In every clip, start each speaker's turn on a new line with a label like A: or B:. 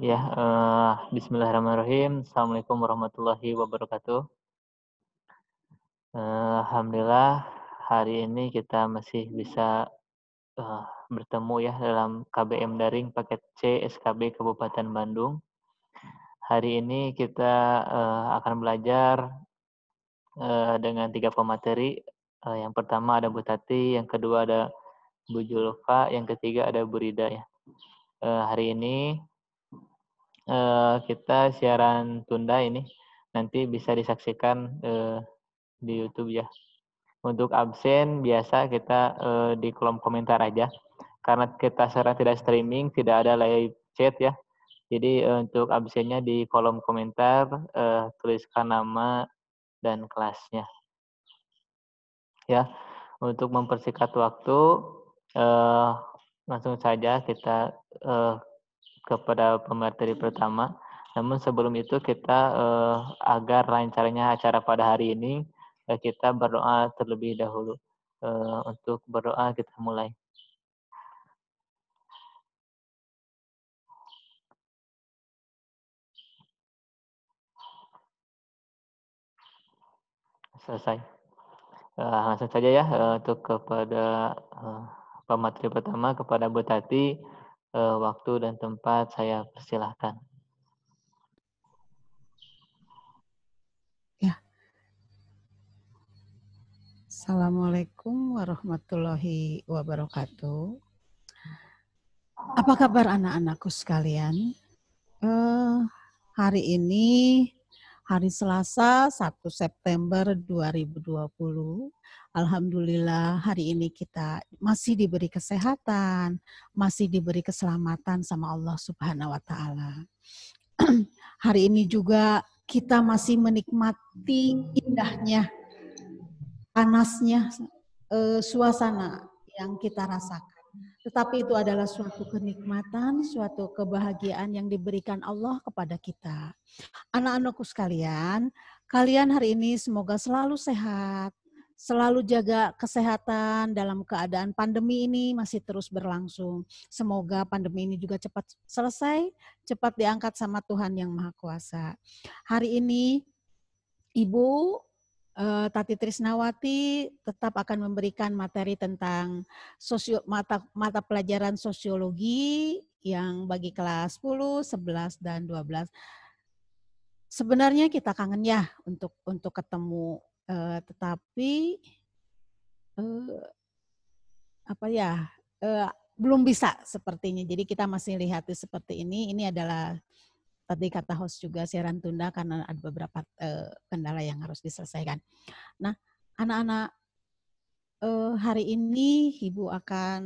A: Ya, bismillahirrahmanirrahim. Assalamualaikum warahmatullahi wabarakatuh. Alhamdulillah hari ini kita masih bisa, bertemu ya dalam KBM daring paket C SKB Kabupaten Bandung. Hari ini kita, akan belajar, dengan 3 pemateri. Yang pertama ada Bu Tati, yang kedua ada Bu Julfa, yang ketiga ada Bu Rida ya. Hari ini kita siaran tunda ini, nanti bisa disaksikan, di YouTube ya. Untuk absen biasa kita, di kolom komentar aja, karena kita sekarang tidak streaming, tidak ada live chat ya. Jadi, untuk absennya di kolom komentar, tuliskan nama dan kelasnya. Ya, untuk mempersingkat waktu, eee, langsung saja kita, kepada pemateri pertama. Namun sebelum itu kita, agar lancarnya acara pada hari ini, kita berdoa terlebih dahulu. Untuk berdoa kita mulai. Selesai. Langsung saja ya, untuk kepada, pemateri pertama, kepada Bu Tati, waktu dan tempat saya persilahkan.
B: Ya. Assalamualaikum warahmatullahi wabarakatuh. Apa kabar anak-anakku sekalian? Hari ini hari Selasa 1 September 2020. Alhamdulillah hari ini kita masih diberi kesehatan, masih diberi keselamatan sama Allah Subhanahu wa taala. Hari ini juga kita masih menikmati indahnya, panasnya suasana yang kita rasakan. Tetapi itu adalah suatu kenikmatan, suatu kebahagiaan yang diberikan Allah kepada kita. Anak-anakku sekalian, kalian hari ini semoga selalu sehat, selalu jaga kesehatan dalam keadaan pandemi ini masih terus berlangsung. Semoga pandemi ini juga cepat selesai, cepat diangkat sama Tuhan Yang Maha Kuasa. Hari ini Ibu Tati Trisnawati tetap akan memberikan materi tentang mata pelajaran sosiologi yang bagi kelas 10, 11, dan 12. Sebenarnya kita kangen ya untuk ketemu, tetapi belum bisa sepertinya. Jadi kita masih lihat seperti ini. Ini adalah tadi kata host juga siaran tunda karena ada beberapa kendala yang harus diselesaikan. Nah, anak-anak hari ini Ibu akan,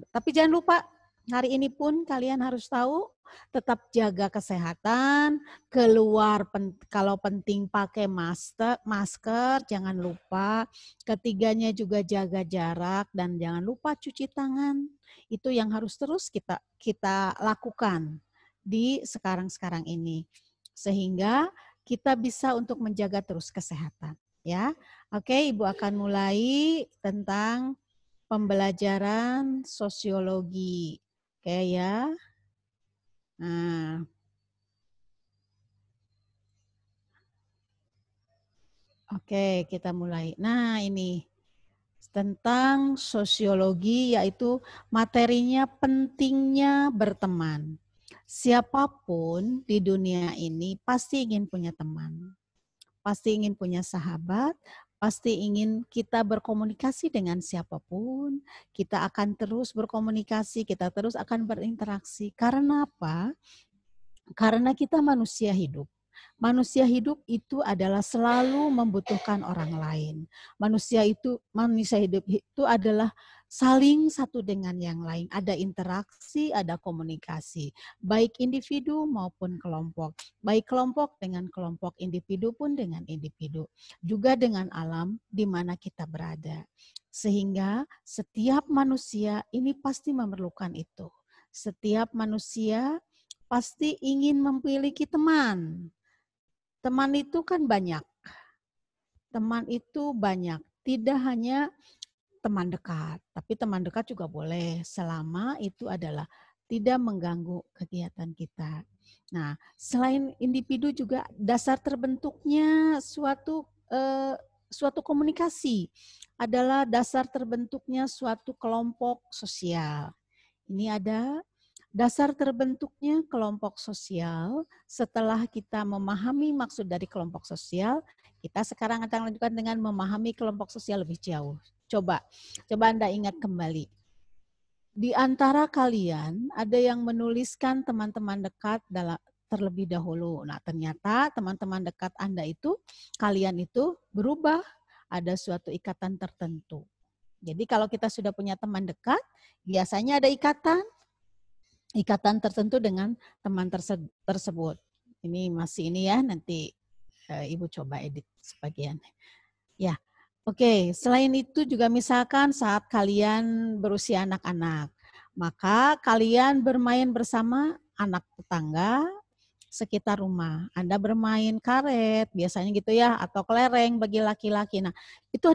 B: tapi jangan lupa hari ini pun kalian harus tahu tetap jaga kesehatan, keluar kalau penting pakai masker, jangan lupa. Ketiganya juga jaga jarak dan jangan lupa cuci tangan. Itu yang harus terus kita lakukan di sekarang ini sehingga kita bisa untuk menjaga terus kesehatan ya. Oke, Ibu akan mulai tentang pembelajaran sosiologi. Oke ya. Nah, oke, kita mulai. Nah, ini tentang sosiologi, yaitu materinya pentingnya berteman. Siapapun di dunia ini pasti ingin punya teman, pasti ingin punya sahabat, pasti ingin kita berkomunikasi dengan siapapun. Kita akan terus berkomunikasi, kita terus akan berinteraksi. Karena apa? Karena kita manusia hidup. Manusia hidup itu adalah selalu membutuhkan orang lain. Manusia hidup itu adalah saling satu dengan yang lain. Ada interaksi, ada komunikasi. Baik individu maupun kelompok. Baik kelompok dengan kelompok, individu pun dengan individu. Juga dengan alam di mana kita berada. Sehingga setiap manusia ini pasti memerlukan itu. Setiap manusia pasti ingin memiliki teman. Teman itu kan banyak. Teman itu banyak. Tidak hanya teman dekat, tapi teman dekat juga boleh selama itu adalah tidak mengganggu kegiatan kita. Nah, selain individu juga dasar terbentuknya suatu komunikasi adalah dasar terbentuknya suatu kelompok sosial. Ini ada dasar terbentuknya kelompok sosial. Setelah kita memahami maksud dari kelompok sosial, kita sekarang akan lanjutkan dengan memahami kelompok sosial lebih jauh. Coba Anda ingat kembali. Di antara kalian ada yang menuliskan teman-teman dekat terlebih dahulu. Nah, ternyata teman-teman dekat Anda itu, kalian itu berubah, ada suatu ikatan tertentu. Jadi kalau kita sudah punya teman dekat, biasanya ada ikatan tertentu dengan teman tersebut. Ini masih ini ya, nanti Ibu coba edit sebagian. Ya, oke. Selain itu juga misalkan saat kalian berusia anak-anak, maka kalian bermain bersama anak tetangga sekitar rumah. Anda bermain karet, biasanya gitu ya, atau kelereng bagi laki-laki. Nah, itu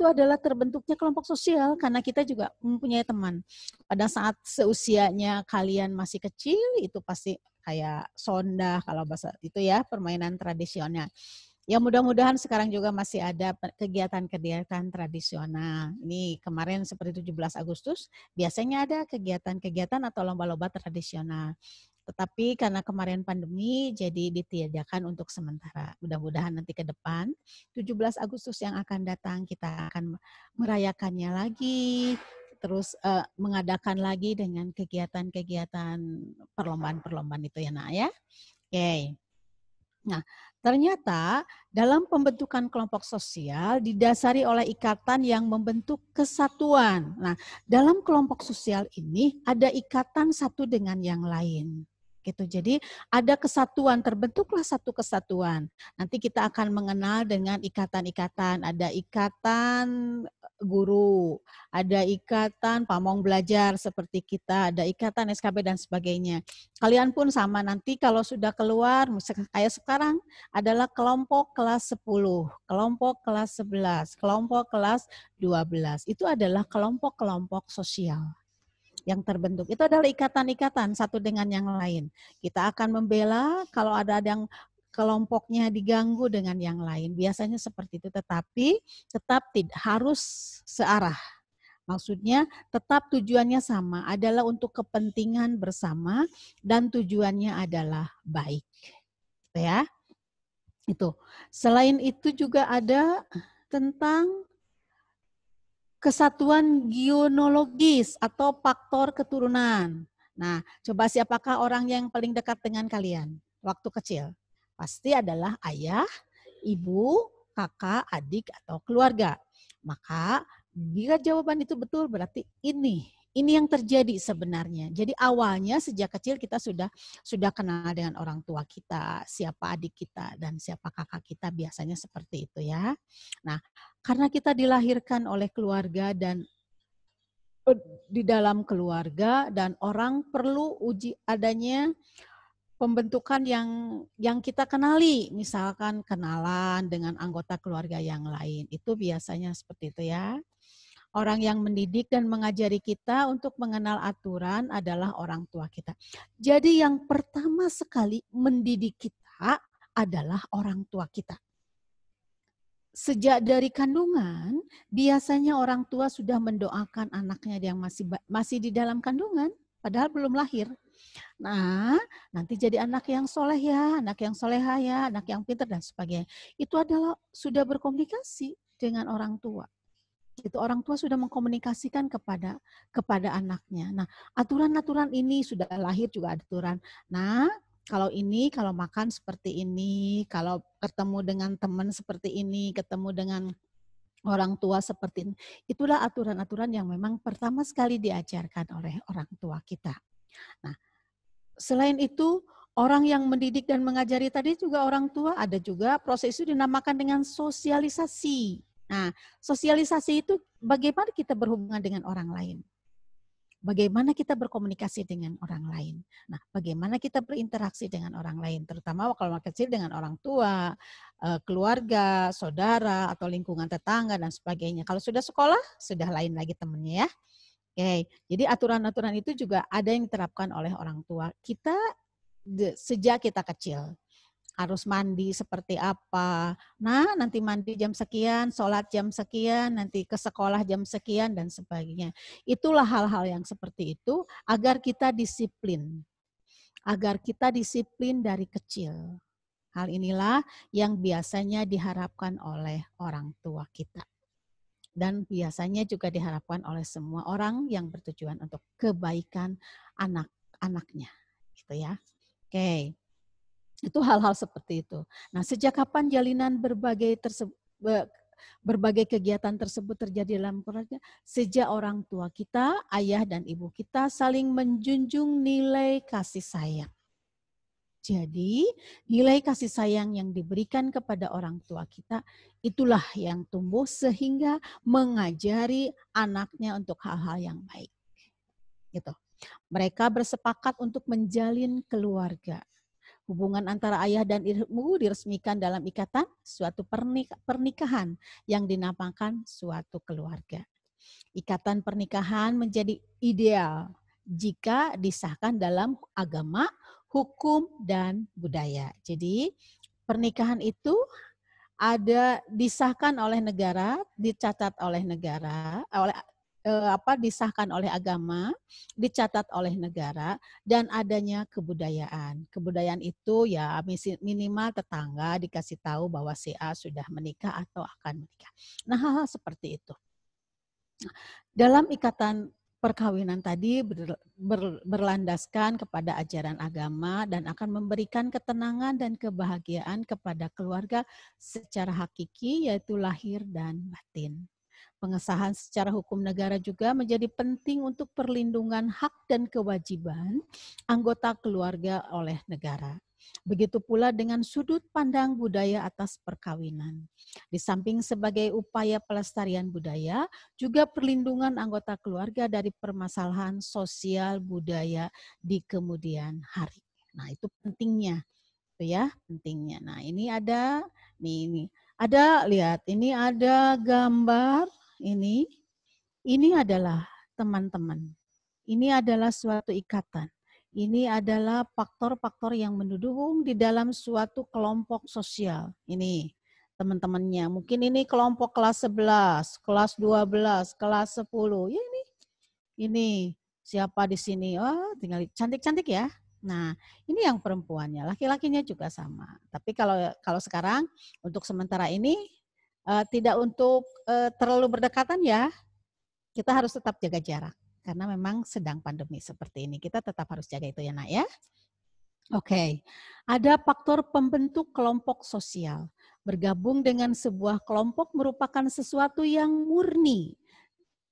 B: adalah terbentuknya kelompok sosial karena kita juga mempunyai teman. Pada saat seusianya kalian masih kecil, itu pasti kayak sonda kalau bahasa itu ya, permainan tradisional. Ya mudah-mudahan sekarang juga masih ada kegiatan-kegiatan tradisional. Ini kemarin seperti 17 Agustus, biasanya ada kegiatan-kegiatan atau lomba-lomba tradisional. Tetapi karena kemarin pandemi, jadi ditiadakan untuk sementara. Mudah-mudahan nanti ke depan, 17 Agustus yang akan datang, kita akan merayakannya lagi, terus mengadakan lagi dengan kegiatan-kegiatan perlombaan-perlombaan itu ya nak ya. Oke. Nah, ternyata dalam pembentukan kelompok sosial didasari oleh ikatan yang membentuk kesatuan. Nah, dalam kelompok sosial ini ada ikatan satu dengan yang lain. Gitu. Jadi ada kesatuan, terbentuklah satu kesatuan. Nanti kita akan mengenal dengan ikatan-ikatan. Ada ikatan guru, ada ikatan pamong belajar seperti kita, ada ikatan SKB dan sebagainya. Kalian pun sama nanti kalau sudah keluar, kayak sekarang adalah kelompok kelas 10, kelompok kelas 11, kelompok kelas 12. Itu adalah kelompok-kelompok sosial yang terbentuk. Itu adalah ikatan-ikatan satu dengan yang lain. Kita akan membela kalau ada yang kelompoknya diganggu dengan yang lain. Biasanya seperti itu, tetapi tetap tidak harus searah. Maksudnya tetap tujuannya sama, adalah untuk kepentingan bersama dan tujuannya adalah baik. Ya. Itu. Selain itu juga ada tentang kesatuan genealogis atau faktor keturunan. Nah, coba siapakah orang yang paling dekat dengan kalian waktu kecil? Pasti adalah ayah, ibu, kakak, adik, atau keluarga. Maka bila jawaban itu betul berarti ini yang terjadi sebenarnya. Jadi awalnya sejak kecil kita sudah kenal dengan orang tua kita, siapa adik kita dan siapa kakak kita, biasanya seperti itu ya. Nah, karena kita dilahirkan oleh keluarga dan di dalam keluarga dan orang perlu adanya pembentukan yang kita kenali, misalkan kenalan dengan anggota keluarga yang lain. Itu biasanya seperti itu ya. Orang yang mendidik dan mengajari kita untuk mengenal aturan adalah orang tua kita. Jadi yang pertama sekali mendidik kita adalah orang tua kita. Sejak dari kandungan, biasanya orang tua sudah mendoakan anaknya yang masih di dalam kandungan, padahal belum lahir. Nah, nanti jadi anak yang soleh ya, anak yang soleha ya, anak yang pintar dan sebagainya. Itu adalah sudah berkomunikasi dengan orang tua. Itu orang tua sudah mengkomunikasikan kepada anaknya. Nah, aturan-aturan ini sudah lahir juga ada aturan. Nah, kalau makan seperti ini, kalau ketemu dengan teman seperti ini, ketemu dengan orang tua seperti ini. Itulah aturan-aturan yang memang pertama sekali diajarkan oleh orang tua kita. Nah, selain itu, orang yang mendidik dan mengajari tadi juga orang tua, ada juga proses itu dinamakan dengan sosialisasi. Nah, sosialisasi itu bagaimana kita berhubungan dengan orang lain. Bagaimana kita berkomunikasi dengan orang lain. Nah, bagaimana kita berinteraksi dengan orang lain. Terutama kalau kecil dengan orang tua, keluarga, saudara, atau lingkungan tetangga dan sebagainya. Kalau sudah sekolah, sudah lain lagi temannya ya. Oke, jadi aturan-aturan itu juga ada yang diterapkan oleh orang tua kita sejak kita kecil. Harus mandi seperti apa. Nah, nanti mandi jam sekian, sholat jam sekian, nanti ke sekolah jam sekian, dan sebagainya. Itulah hal-hal yang seperti itu agar kita disiplin. Agar kita disiplin dari kecil. Hal inilah yang biasanya diharapkan oleh orang tua kita. Dan biasanya juga diharapkan oleh semua orang yang bertujuan untuk kebaikan anak-anaknya. Gitu ya. Oke. Itu hal-hal seperti itu. Nah, sejak kapan jalinan berbagai kegiatan tersebut terjadi dalam keluarga? Sejak orang tua kita, ayah dan ibu kita saling menjunjung nilai kasih sayang. Jadi, nilai kasih sayang yang diberikan kepada orang tua kita, itulah yang tumbuh sehingga mengajari anaknya untuk hal-hal yang baik. Gitu. Mereka bersepakat untuk menjalin keluarga. Hubungan antara ayah dan ibu diresmikan dalam ikatan suatu pernikahan yang dinamakan suatu keluarga. Ikatan pernikahan menjadi ideal jika disahkan dalam agama, hukum, dan budaya. Jadi pernikahan itu disahkan oleh negara, dicatat oleh negara, disahkan oleh agama, dicatat oleh negara, dan adanya kebudayaan. Kebudayaan itu ya minimal tetangga dikasih tahu bahwa si A sudah menikah atau akan menikah. Nah, hal-hal seperti itu. Dalam ikatan perkawinan tadi berlandaskan kepada ajaran agama dan akan memberikan ketenangan dan kebahagiaan kepada keluarga secara hakiki, yaitu lahir dan batin. Pengesahan secara hukum negara juga menjadi penting untuk perlindungan hak dan kewajiban anggota keluarga oleh negara. Begitu pula dengan sudut pandang budaya atas perkawinan. Di samping sebagai upaya pelestarian budaya, juga perlindungan anggota keluarga dari permasalahan sosial budaya di kemudian hari. Nah, itu pentingnya. Itu ya, pentingnya. Nah, ini ada lihat, ini ada gambar ini. Ini adalah teman-teman. Ini adalah suatu ikatan. Ini adalah faktor-faktor yang mendukung di dalam suatu kelompok sosial. Ini teman-temannya. Mungkin ini kelompok kelas 11, kelas 12, kelas 10. Ya ini siapa di sini? Oh, tinggal cantik-cantik ya. Nah, ini yang perempuannya. Laki-lakinya juga sama. Tapi kalau sekarang untuk sementara ini tidak untuk terlalu berdekatan ya. Kita harus tetap jaga jarak. Karena memang sedang pandemi seperti ini. Kita tetap harus jaga itu ya nak ya. Oke, ada faktor pembentuk kelompok sosial. Bergabung dengan sebuah kelompok merupakan sesuatu yang murni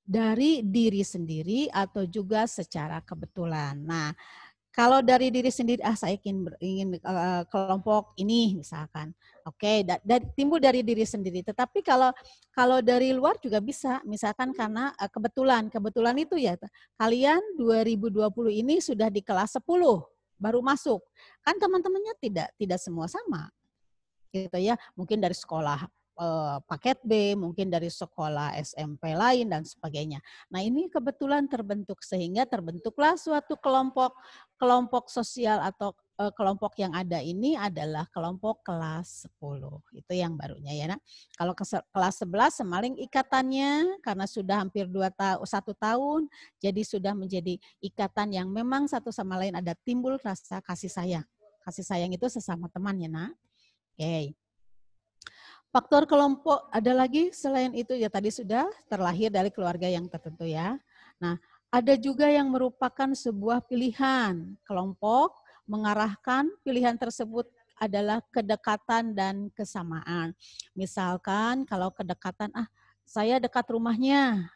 B: dari diri sendiri atau juga secara kebetulan. Nah, kalau dari diri sendiri, saya ingin kelompok ini misalkan, oke, timbul dari diri sendiri. Tetapi kalau dari luar juga bisa, misalkan karena kebetulan itu ya, kalian 2020 ini sudah di kelas 10 baru masuk, kan teman-temannya tidak semua sama, gitu ya. Mungkin dari sekolah paket B, mungkin dari sekolah SMP lain dan sebagainya. Nah, ini kebetulan terbentuk sehingga terbentuklah suatu kelompok sosial atau kelompok yang ada ini adalah kelompok kelas 10. Itu yang barunya ya, Nak. Kalau kelas 11 semaling ikatannya karena sudah hampir 1 tahun, jadi sudah menjadi ikatan yang memang satu sama lain ada timbul rasa kasih sayang. Kasih sayang itu sesama teman ya, Nak. Oke. Faktor kelompok ada lagi selain itu ya tadi sudah terlahir dari keluarga yang tertentu ya. Nah, ada juga yang merupakan sebuah pilihan. Kelompok mengarahkan pilihan tersebut adalah kedekatan dan kesamaan. Misalkan kalau kedekatan, saya dekat rumahnya,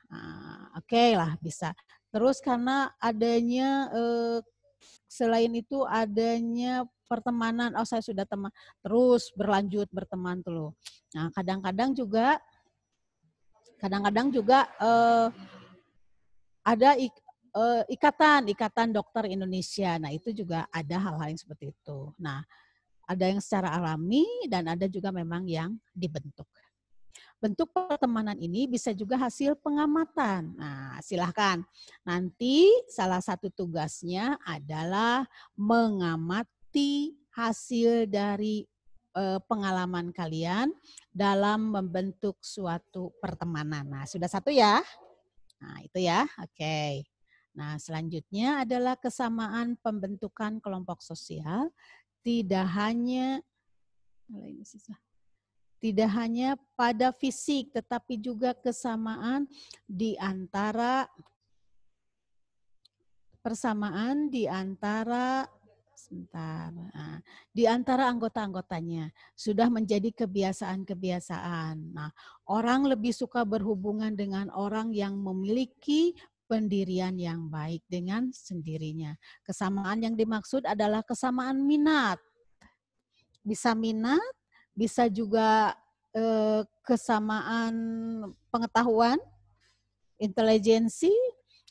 B: oke lah bisa. Terus karena adanya selain itu adanya pertemanan, saya sudah teman, terus berlanjut berteman tuh. Nah, kadang-kadang juga ada ikatan dokter Indonesia. Nah, itu juga ada hal-hal yang seperti itu. Nah, ada yang secara alami dan ada juga memang yang dibentuk. bentuk pertemanan ini bisa juga hasil pengamatan. Nah, silahkan. Nanti salah satu tugasnya adalah mengamati hasil dari pengalaman kalian dalam membentuk suatu pertemanan. Nah, sudah satu ya? Nah, itu ya. Oke. Nah, selanjutnya adalah kesamaan pembentukan kelompok sosial. Tidak hanya pada fisik, tetapi juga kesamaan di antara di antara anggota-anggotanya sudah menjadi kebiasaan-kebiasaan. Nah, orang lebih suka berhubungan dengan orang yang memiliki pendirian yang baik dengan sendirinya. Kesamaan yang dimaksud adalah kesamaan minat. Bisa minat, bisa juga kesamaan pengetahuan, intelijensi,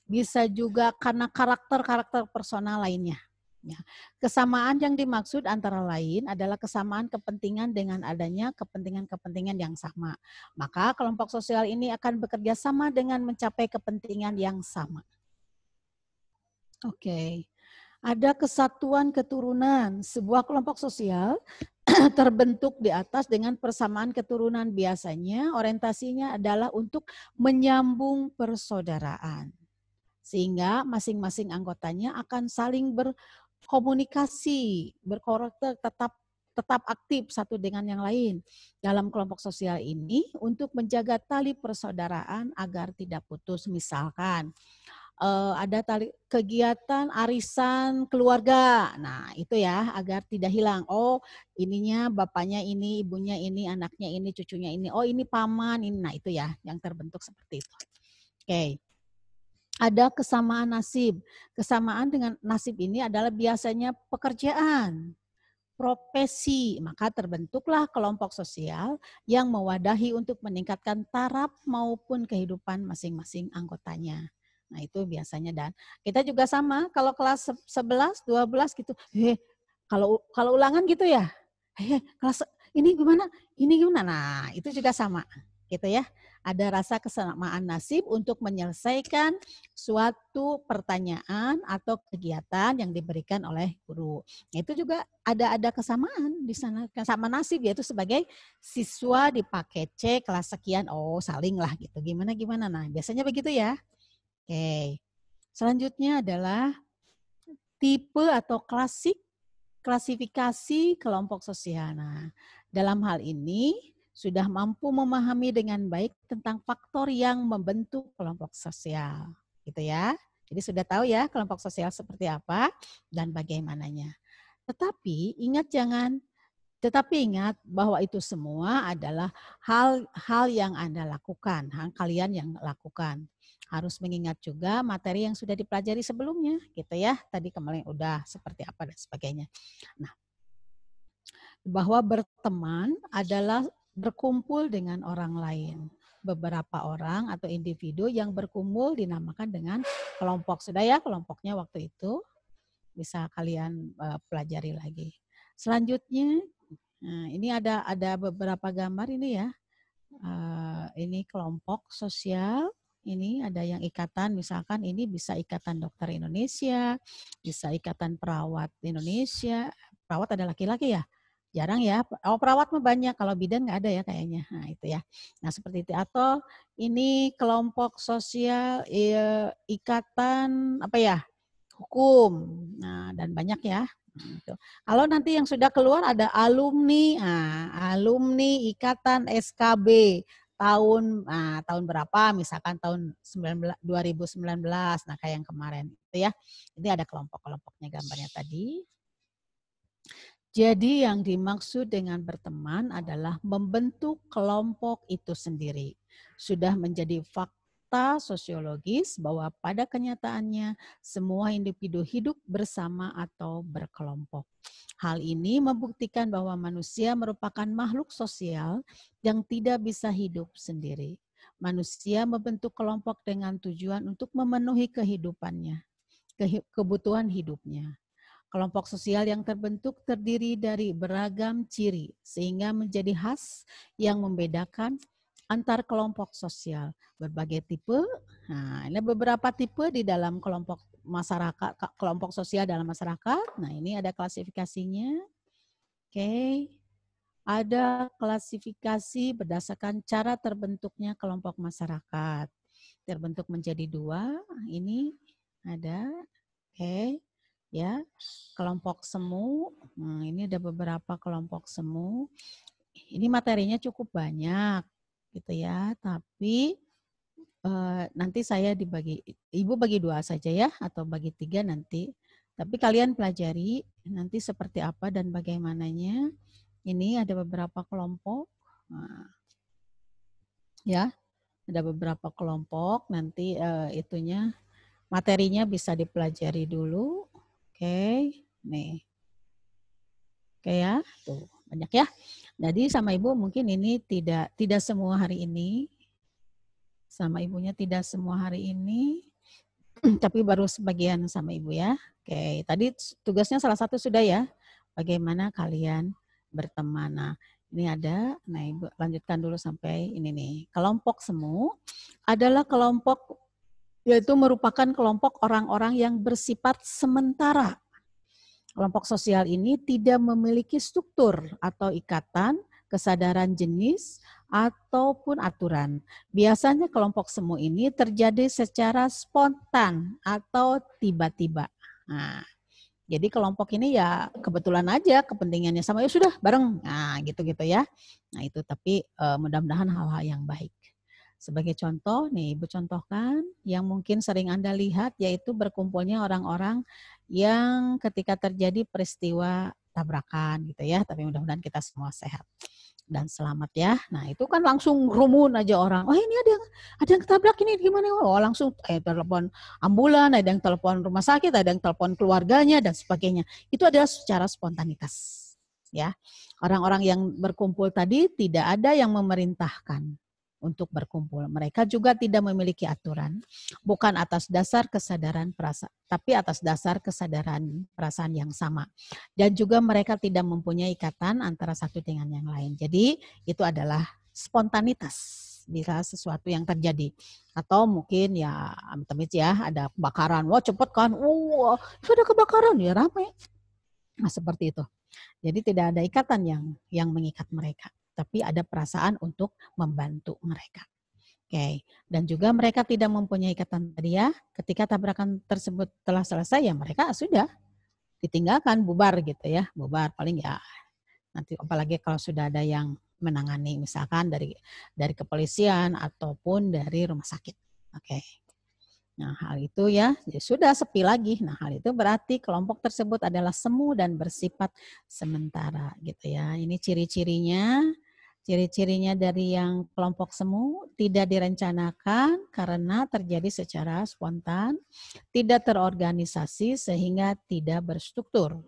B: bisa juga karena karakter-karakter personal lainnya. Ya. Kesamaan yang dimaksud antara lain adalah kesamaan kepentingan dengan adanya kepentingan-kepentingan yang sama. Maka kelompok sosial ini akan bekerja sama dengan mencapai kepentingan yang sama. Oke. Ada kesatuan keturunan. Sebuah kelompok sosial terbentuk di atas dengan persamaan keturunan. Biasanya orientasinya adalah untuk menyambung persaudaraan. Sehingga masing-masing anggotanya akan saling berkomunikasi, berkarakter tetap aktif satu dengan yang lain dalam kelompok sosial ini untuk menjaga tali persaudaraan agar tidak putus. Misalkan ada kegiatan arisan keluarga. Nah, itu ya agar tidak hilang. Oh, ininya bapaknya ini, ibunya ini, anaknya ini, cucunya ini. Oh, ini paman ini. Nah, itu ya yang terbentuk seperti itu. Oke. Ada kesamaan nasib. Kesamaan dengan nasib ini adalah biasanya pekerjaan, profesi. Maka terbentuklah kelompok sosial yang mewadahi untuk meningkatkan taraf maupun kehidupan masing-masing anggotanya. Nah, itu biasanya. Dan kita juga sama kalau kelas 11, 12 gitu. Kalau ulangan gitu ya. Kelas ini gimana? Ini gimana? Nah, itu juga sama. Gitu ya. Ada rasa kesamaan nasib untuk menyelesaikan suatu pertanyaan atau kegiatan yang diberikan oleh guru. Itu juga ada kesamaan di sana, sama nasib, yaitu sebagai siswa di paket C kelas sekian, oh saling lah gitu. Gimana. Nah, biasanya begitu ya. Oke. Selanjutnya adalah tipe atau klasifikasi kelompok sosial. Nah, dalam hal ini sudah mampu memahami dengan baik tentang faktor yang membentuk kelompok sosial. Gitu ya. Jadi sudah tahu ya kelompok sosial seperti apa dan bagaimananya. Tetapi ingat bahwa itu semua adalah hal yang Anda lakukan, kalian yang lakukan. Harus mengingat juga materi yang sudah dipelajari sebelumnya, gitu ya. Tadi kemarin udah seperti apa dan sebagainya. Nah, bahwa berteman adalah berkumpul dengan orang lain. Beberapa orang atau individu yang berkumpul dinamakan dengan kelompok. Sudah ya kelompoknya waktu itu, bisa kalian pelajari lagi. Selanjutnya, nah, ini ada beberapa gambar ini ya. Ini kelompok sosial. Ini ada yang ikatan, misalkan ini bisa Ikatan Dokter Indonesia, bisa Ikatan Perawat Indonesia. Perawat ada laki-laki ya? Jarang ya. Oh, perawat mah banyak, kalau bidan nggak ada ya kayaknya. Nah, itu ya. Nah, seperti itu. Atau ini kelompok sosial ikatan apa ya? Hukum. Nah, dan banyak ya. Gitu. Kalau nanti yang sudah keluar ada alumni, alumni Ikatan SKB tahun berapa, misalkan tahun 2019, nah kayak yang kemarin itu ya. Ini ada kelompok-kelompoknya gambarnya tadi. Jadi yang dimaksud dengan berteman adalah membentuk kelompok itu sendiri. Sudah menjadi fakta sosiologis bahwa pada kenyataannya semua individu hidup bersama atau berkelompok. Hal ini membuktikan bahwa manusia merupakan makhluk sosial yang tidak bisa hidup sendiri. Manusia membentuk kelompok dengan tujuan untuk memenuhi kehidupannya, kebutuhan hidupnya. Kelompok sosial yang terbentuk terdiri dari beragam ciri sehingga menjadi khas yang membedakan antar kelompok sosial, berbagai tipe. Nah, ini beberapa tipe di dalam kelompok masyarakat, kelompok sosial dalam masyarakat. Nah, ini ada klasifikasinya. Oke. Ada klasifikasi berdasarkan cara terbentuknya kelompok masyarakat. Terbentuk menjadi 2, ini ada, oke, ya, kelompok semu. Nah, ini ada beberapa kelompok semu. Ini materinya cukup banyak, gitu ya. Tapi nanti saya dibagi, Ibu bagi 2 saja ya, atau bagi 3 nanti. Tapi kalian pelajari nanti seperti apa dan bagaimananya. Ini ada beberapa kelompok, nah, ya, ada beberapa kelompok. Nanti itunya materinya bisa dipelajari dulu. Oke, nih, oke ya, tuh banyak ya. Jadi sama Ibu mungkin ini tidak semua hari ini, sama Ibunya tidak semua hari ini, tapi baru sebagian sama Ibu ya. Oke, tadi tugasnya salah satu sudah ya, bagaimana kalian berteman. Nah, ini ada, nah Ibu lanjutkan dulu sampai ini nih. Kelompok semu adalah kelompok, yaitu merupakan kelompok orang-orang yang bersifat sementara. Kelompok sosial ini tidak memiliki struktur atau ikatan, kesadaran jenis, ataupun aturan. Biasanya kelompok semu ini terjadi secara spontan atau tiba-tiba. Nah, jadi kelompok ini ya kebetulan aja kepentingannya sama, ya sudah bareng, nah gitu-gitu ya. Nah itu, tapi mudah-mudahan hal-hal yang baik. Sebagai contoh nih Ibu contohkan yang mungkin sering Anda lihat, yaitu berkumpulnya orang-orang yang ketika terjadi peristiwa tabrakan gitu ya, tapi mudah-mudahan kita semua sehat dan selamat ya. Nah itu kan langsung rumun aja orang, oh ini ada yang ketabrak ini gimana, oh langsung telepon ambulan, ada yang telepon rumah sakit, ada yang telepon keluarganya dan sebagainya. Itu adalah secara spontanitas ya. Orang-orang yang berkumpul tadi tidak ada yang memerintahkan untuk berkumpul. Mereka juga tidak memiliki aturan, bukan atas dasar kesadaran perasaan, tapi atas dasar kesadaran perasaan yang sama. Dan juga mereka tidak mempunyai ikatan antara satu dengan yang lain. Jadi itu adalah spontanitas bila sesuatu yang terjadi. Atau mungkin ya amit-amit ya ada kebakaran, wah cepet kan, wah sudah kebakaran ya ramai. Nah seperti itu. Jadi tidak ada ikatan yang mengikat mereka, tapi ada perasaan untuk membantu mereka. Oke, dan juga mereka tidak mempunyai ikatan tadi ya. Ketika tabrakan tersebut telah selesai ya mereka sudah ditinggalkan, bubar gitu ya, bubar paling ya nanti, apalagi kalau sudah ada yang menangani misalkan dari kepolisian ataupun dari rumah sakit. Oke. Nah, hal itu ya sudah sepi lagi. Nah, hal itu berarti kelompok tersebut adalah semu dan bersifat sementara gitu ya. Ini ciri-cirinya. Ciri-cirinya dari yang kelompok semu tidak direncanakan karena terjadi secara spontan, tidak terorganisasi sehingga tidak berstruktur.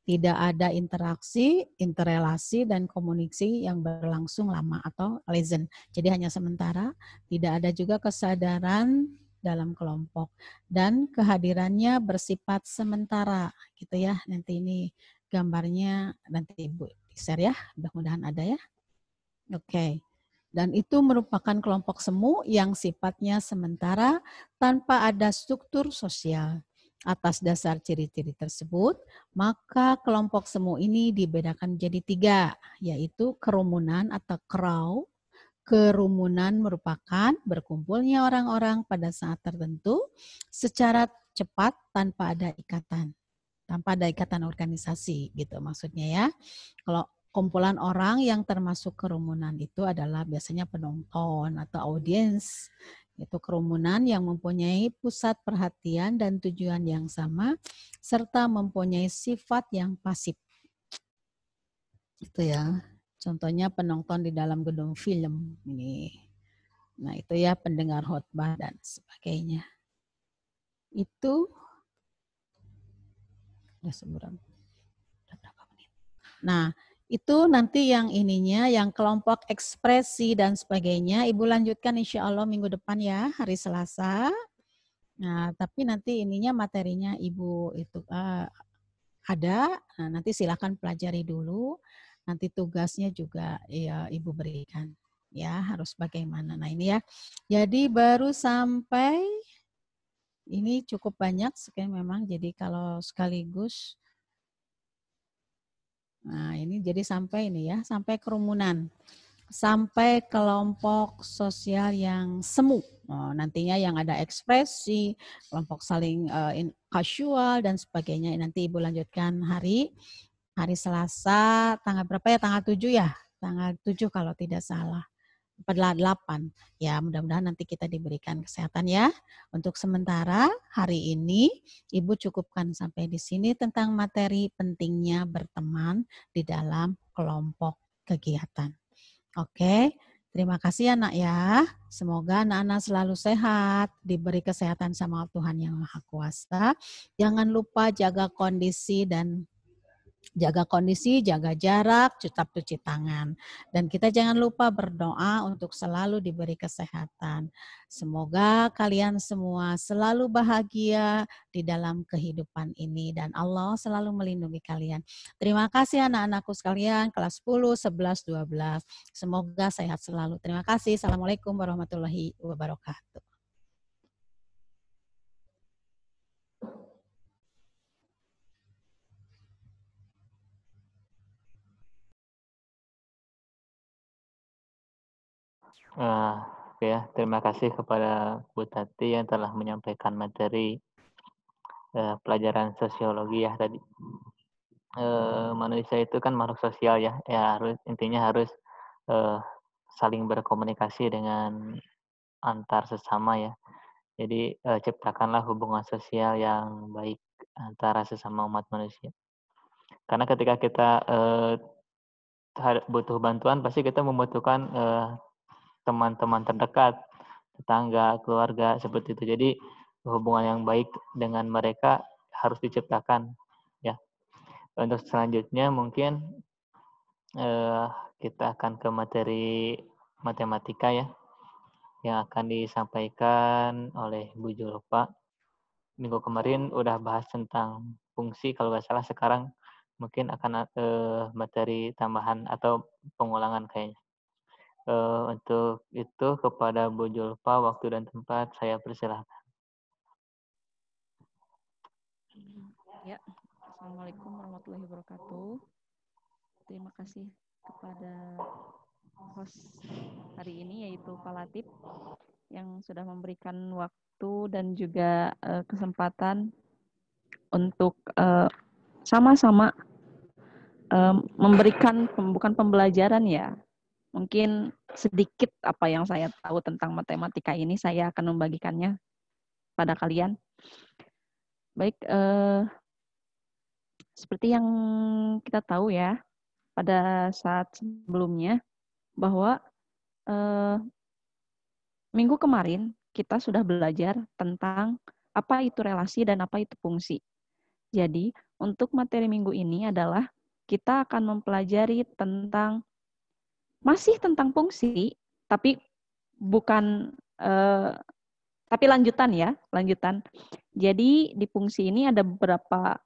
B: Tidak ada interaksi, interrelasi, dan komunikasi yang berlangsung lama atau lezen. Jadi hanya sementara, tidak ada juga kesadaran dalam kelompok. Dan kehadirannya bersifat sementara gitu ya. Nanti ini gambarnya nanti Ibu share ya, mudah-mudahan ada ya. Oke. Dan itu merupakan kelompok semu yang sifatnya sementara tanpa ada struktur sosial. Atas dasar ciri-ciri tersebut, maka kelompok semu ini dibedakan menjadi 3, yaitu kerumunan atau crowd. Kerumunan merupakan berkumpulnya orang-orang pada saat tertentu secara cepat tanpa ada ikatan. Tanpa ada ikatan organisasi gitu maksudnya ya. Kalau kumpulan orang yang termasuk kerumunan itu adalah biasanya penonton atau audiens. Itu kerumunan yang mempunyai pusat perhatian dan tujuan yang sama serta mempunyai sifat yang pasif. Itu ya. Contohnya penonton di dalam gedung film ini. Nah, itu ya pendengar khotbah dan sebagainya. Itu udah seberapa? Nah, itu nanti yang ininya, yang kelompok ekspresi dan sebagainya, Ibu lanjutkan insya Allah minggu depan ya, hari Selasa. Nah, tapi nanti ininya materinya Ibu itu ada, nah, nanti silakan pelajari dulu, nanti tugasnya juga ya Ibu berikan. ya, harus bagaimana. Nah ini ya, jadi baru sampai ini cukup banyak sekian memang. Jadi kalau sekaligus, nah ini jadi sampai ini ya, sampai kerumunan, sampai kelompok sosial yang semu. Oh, nantinya yang ada ekspresi, kelompok saling casual dan sebagainya. Nanti Ibu lanjutkan hari Selasa, tanggal berapa ya? Tanggal 7 ya? Tanggal 7 kalau tidak salah. 8. Ya, mudah-mudahan nanti kita diberikan kesehatan ya. Untuk sementara hari ini Ibu cukupkan sampai di sini tentang materi pentingnya berteman di dalam kelompok kegiatan. Oke, terima kasih anak ya. Semoga anak-anak selalu sehat, diberi kesehatan sama Tuhan Yang Maha Kuasa. Jangan lupa jaga kondisi, jaga jarak, tetap cuci tangan. Dan kita jangan lupa berdoa untuk selalu diberi kesehatan. Semoga kalian semua selalu bahagia di dalam kehidupan ini dan Allah selalu melindungi kalian. Terima kasih anak-anakku sekalian, kelas 10, 11, 12. Semoga sehat selalu. Terima kasih. Assalamualaikum warahmatullahi wabarakatuh.
A: Oke ya, terima kasih kepada Bu Tati yang telah menyampaikan materi pelajaran sosiologi ya tadi. Manusia itu kan makhluk sosial ya, intinya harus saling berkomunikasi dengan antar sesama ya. Jadi ciptakanlah hubungan sosial yang baik antara sesama umat manusia. Karena ketika kita butuh bantuan, pasti kita membutuhkan teman-teman terdekat, tetangga, keluarga, seperti itu. Jadi hubungan yang baik dengan mereka harus diciptakan. Ya. Untuk selanjutnya mungkin kita akan ke materi matematika ya, yang akan disampaikan oleh Bu Julfa. Minggu kemarin udah bahas tentang fungsi, kalau nggak salah sekarang mungkin akan materi tambahan atau pengulangan kayaknya. Untuk itu kepada Bu Julfa, waktu dan tempat saya persilahkan.
C: Ya, Assalamualaikum warahmatullahi wabarakatuh. Terima kasih kepada host hari ini yaitu Pak Latif yang sudah memberikan waktu dan juga kesempatan untuk sama-sama memberikan bukan pembelajaran ya, mungkin sedikit apa yang saya tahu tentang matematika ini saya akan membagikannya pada kalian. Baik, seperti yang kita tahu ya, pada saat sebelumnya bahwa minggu kemarin kita sudah belajar tentang apa itu relasi dan apa itu fungsi. Jadi, untuk materi minggu ini adalah kita akan mempelajari masih tentang fungsi, tapi bukan tapi lanjutan ya, lanjutan. Jadi di fungsi ini ada beberapa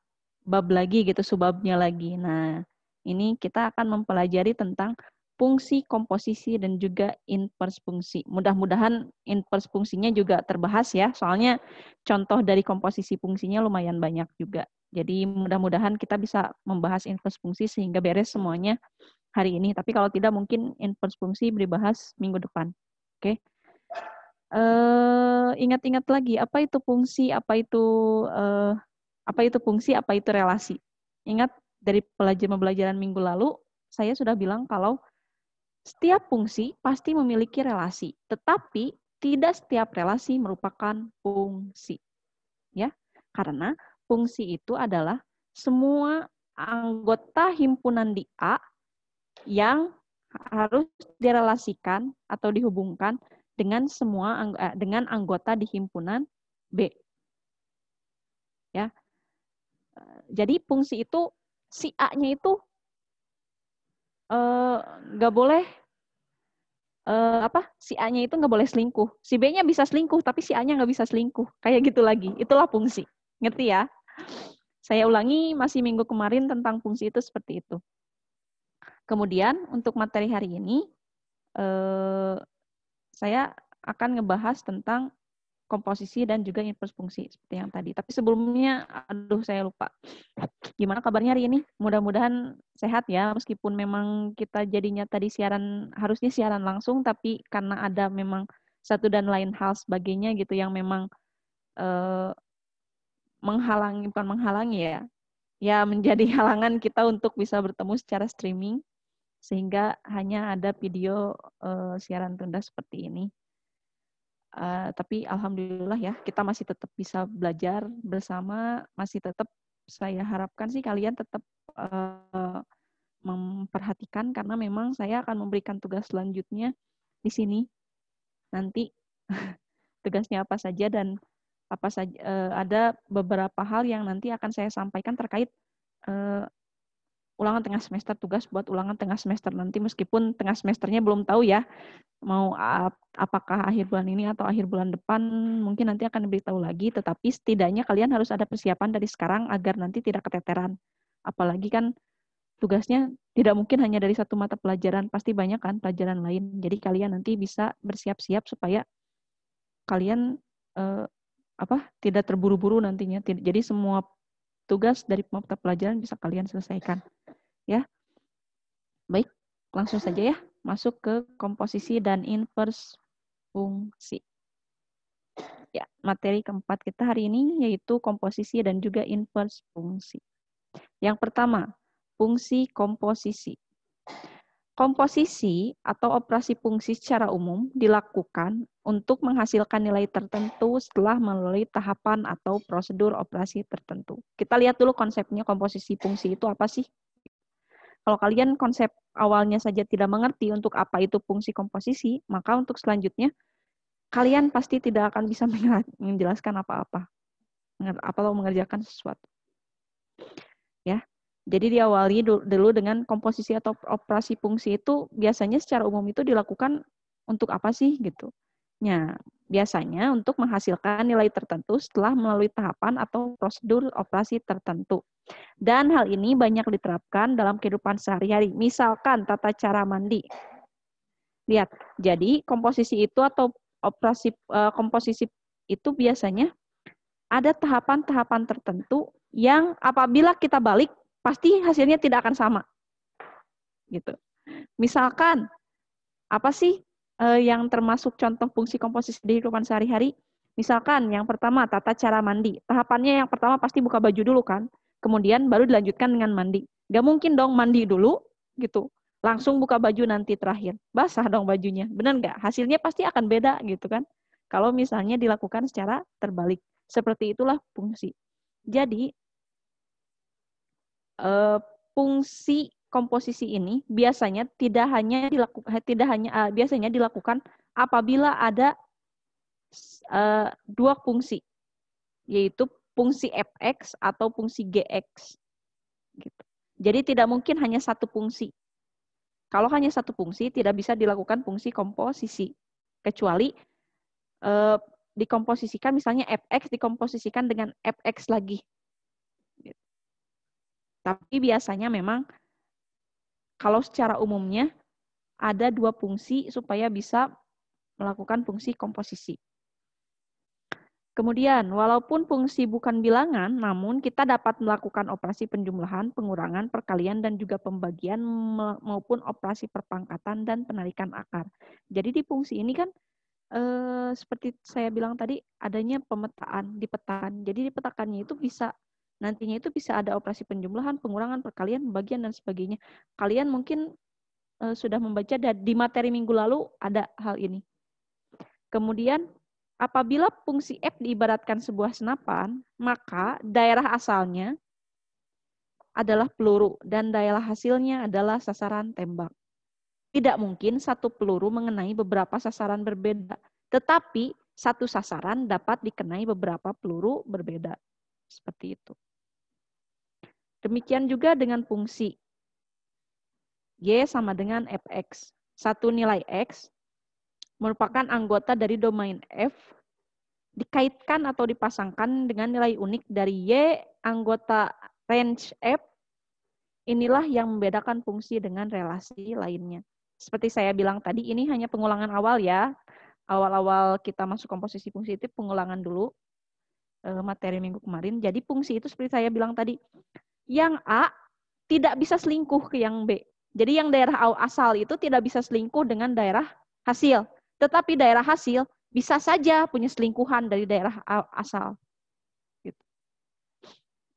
C: bab lagi gitu, subbabnya lagi. Nah, ini kita akan mempelajari tentang fungsi, komposisi, dan juga inverse fungsi. Mudah-mudahan inverse fungsinya juga terbahas ya, soalnya contoh dari komposisi fungsinya lumayan banyak juga. Jadi mudah-mudahan kita bisa membahas inverse fungsi sehingga beres semuanya hari ini. Tapi kalau tidak mungkin inverse fungsi dibahas minggu depan. Oke. Ingat-ingat lagi apa itu fungsi, apa itu fungsi, apa itu relasi. Ingat dari pembelajaran minggu lalu saya sudah bilang kalau setiap fungsi pasti memiliki relasi, tetapi tidak setiap relasi merupakan fungsi. Ya, karena fungsi itu adalah semua anggota himpunan di A yang harus direlasikan atau dihubungkan dengan dengan anggota di himpunan B. Ya. Jadi fungsi itu si A-nya itu nggak boleh si A-nya itu nggak boleh selingkuh. Si B-nya bisa selingkuh tapi si A-nya nggak bisa selingkuh. Kayak gitu lagi. Itulah fungsi. Ngerti ya? Saya ulangi masih minggu kemarin tentang fungsi itu seperti itu. Kemudian untuk materi hari ini saya akan ngebahas tentang komposisi dan juga inverse fungsi seperti yang tadi. Tapi sebelumnya, aduh saya lupa. Gimana kabarnya hari ini? Mudah-mudahan sehat ya, meskipun memang kita jadinya tadi harusnya siaran langsung, tapi karena ada memang satu dan lain hal sebagainya gitu yang memang bukan menghalangi ya menjadi halangan kita untuk bisa bertemu secara streaming, sehingga hanya ada video siaran tunda seperti ini. Tapi alhamdulillah ya, kita masih tetap bisa belajar bersama, masih tetap saya harapkan sih kalian tetap memperhatikan, karena memang saya akan memberikan tugas selanjutnya di sini. Nanti tugasnya apa saja dan ada beberapa hal yang nanti akan saya sampaikan terkait ulangan tengah semester, tugas buat ulangan tengah semester nanti, meskipun tengah semesternya belum tahu ya, mau apakah akhir bulan ini atau akhir bulan depan, mungkin nanti akan diberitahu lagi, tetapi setidaknya kalian harus ada persiapan dari sekarang agar nanti tidak keteteran. Apalagi kan tugasnya tidak mungkin hanya dari satu mata pelajaran, pasti banyak kan pelajaran lain. Jadi kalian nanti bisa bersiap-siap supaya kalian tidak terburu-buru nantinya. Jadi semua tugas dari mata pelajaran bisa kalian selesaikan. Ya. Baik, langsung saja ya. Masuk ke komposisi dan inverse fungsi. Ya, materi keempat kita hari ini yaitu komposisi dan juga inverse fungsi. Yang pertama, fungsi komposisi. Komposisi atau operasi fungsi secara umum dilakukan untuk menghasilkan nilai tertentu setelah melalui tahapan atau prosedur operasi tertentu. Kita lihat dulu konsepnya komposisi fungsi itu apa sih? Kalau kalian konsep awalnya saja tidak mengerti untuk apa itu fungsi komposisi, maka untuk selanjutnya kalian pasti tidak akan bisa menjelaskan apa-apa atau mengerjakan sesuatu. Ya. Jadi diawali dulu dengan komposisi atau operasi fungsi itu biasanya secara umum itu dilakukan untuk apa sih gitu. Nah, biasanya untuk menghasilkan nilai tertentu setelah melalui tahapan atau prosedur operasi tertentu. Dan hal ini banyak diterapkan dalam kehidupan sehari-hari. Misalkan tata cara mandi. Lihat, jadi komposisi itu atau operasi komposisi itu biasanya ada tahapan-tahapan tertentu yang apabila kita balik pasti hasilnya tidak akan sama. Gitu. Misalkan apa sih yang termasuk contoh fungsi komposisi di kehidupan sehari-hari? Misalkan yang pertama tata cara mandi. Tahapannya yang pertama pasti buka baju dulu kan. Kemudian baru dilanjutkan dengan mandi. Gak mungkin dong mandi dulu gitu. Langsung buka baju nanti terakhir. Basah dong bajunya. Benar nggak? Hasilnya pasti akan beda gitu kan. Kalau misalnya dilakukan secara terbalik. Seperti itulah fungsi. Jadi fungsi komposisi ini biasanya biasanya dilakukan apabila ada dua fungsi, yaitu fungsi fx atau fungsi gx. Gitu. Jadi tidak mungkin hanya satu fungsi. Kalau hanya satu fungsi tidak bisa dilakukan fungsi komposisi, kecuali dikomposisikan misalnya fx dikomposisikan dengan fx lagi. Tapi biasanya memang kalau secara umumnya ada dua fungsi supaya bisa melakukan fungsi komposisi. Kemudian, walaupun fungsi bukan bilangan, namun kita dapat melakukan operasi penjumlahan, pengurangan, perkalian, dan juga pembagian maupun operasi perpangkatan dan penarikan akar. Jadi di fungsi ini kan seperti saya bilang tadi, adanya pemetaan, dipetakan. Jadi dipetakannya itu bisa nantinya itu bisa ada operasi penjumlahan, pengurangan, perkalian, pembagian, dan sebagainya. Kalian mungkin sudah membaca di materi minggu lalu ada hal ini. Kemudian, apabila fungsi F diibaratkan sebuah senapan, maka daerah asalnya adalah peluru dan daerah hasilnya adalah sasaran tembak. Tidak mungkin satu peluru mengenai beberapa sasaran berbeda, tetapi satu sasaran dapat dikenai beberapa peluru berbeda. Seperti itu. Demikian juga dengan fungsi Y sama dengan Fx. Satu nilai X merupakan anggota dari domain F dikaitkan atau dipasangkan dengan nilai unik dari Y anggota range F. Inilah yang membedakan fungsi dengan relasi lainnya. Seperti saya bilang tadi, ini hanya pengulangan awal ya. Awal-awal kita masuk komposisi fungsi itu pengulangan dulu materi minggu kemarin. Jadi fungsi itu seperti saya bilang tadi, yang A tidak bisa selingkuh ke yang B. Jadi yang daerah asal itu tidak bisa selingkuh dengan daerah hasil. Tetapi daerah hasil bisa saja punya selingkuhan dari daerah asal. Gitu.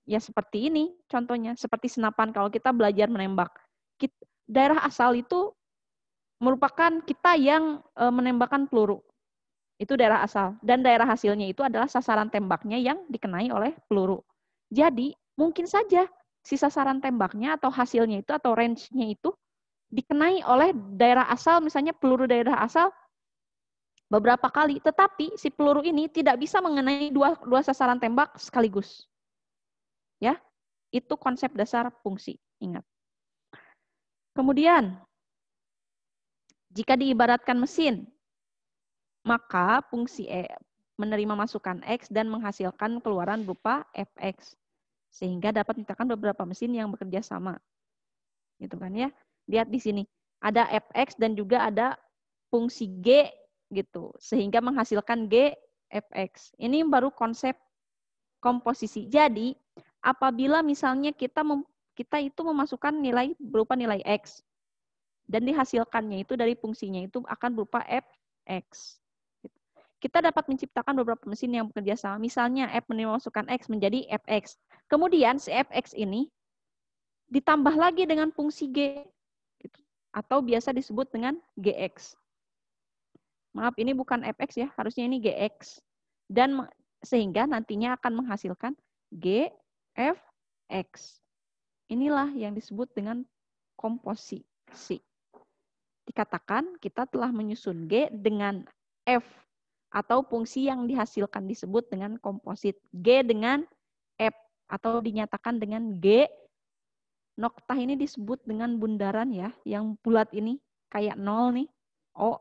C: Ya seperti ini contohnya, seperti senapan kalau kita belajar menembak. Daerah asal itu merupakan kita yang menembakkan peluru. Itu daerah asal. Dan daerah hasilnya itu adalah sasaran tembaknya yang dikenai oleh peluru. Jadi, mungkin saja si sasaran tembaknya atau hasilnya itu atau range-nya itu dikenai oleh daerah asal, misalnya peluru daerah asal beberapa kali. Tetapi si peluru ini tidak bisa mengenai dua sasaran tembak sekaligus. Ya, itu konsep dasar fungsi. Ingat. Kemudian, jika diibaratkan mesin, maka fungsi E menerima masukan X dan menghasilkan keluaran berupa Fx. Sehingga dapat menciptakan beberapa mesin yang bekerja sama. Gitu kan ya. Lihat di sini. Ada Fx dan juga ada fungsi G gitu. Sehingga menghasilkan G Fx. Ini baru konsep komposisi. Jadi, apabila misalnya kita itu memasukkan nilai berupa nilai X. Dan dihasilkannya itu dari fungsinya itu akan berupa Fx. Kita dapat menciptakan beberapa mesin yang bekerja sama. Misalnya F memasukkan X menjadi Fx. Kemudian si Fx ini ditambah lagi dengan fungsi G. Atau biasa disebut dengan Gx. Maaf, ini bukan Fx ya. Harusnya ini Gx. Dan sehingga nantinya akan menghasilkan Gfx. Inilah yang disebut dengan komposisi. Dikatakan kita telah menyusun G dengan F atau fungsi yang dihasilkan disebut dengan komposit. G dengan F atau dinyatakan dengan G. Noktah ini disebut dengan bundaran ya, yang bulat ini kayak nol nih. O.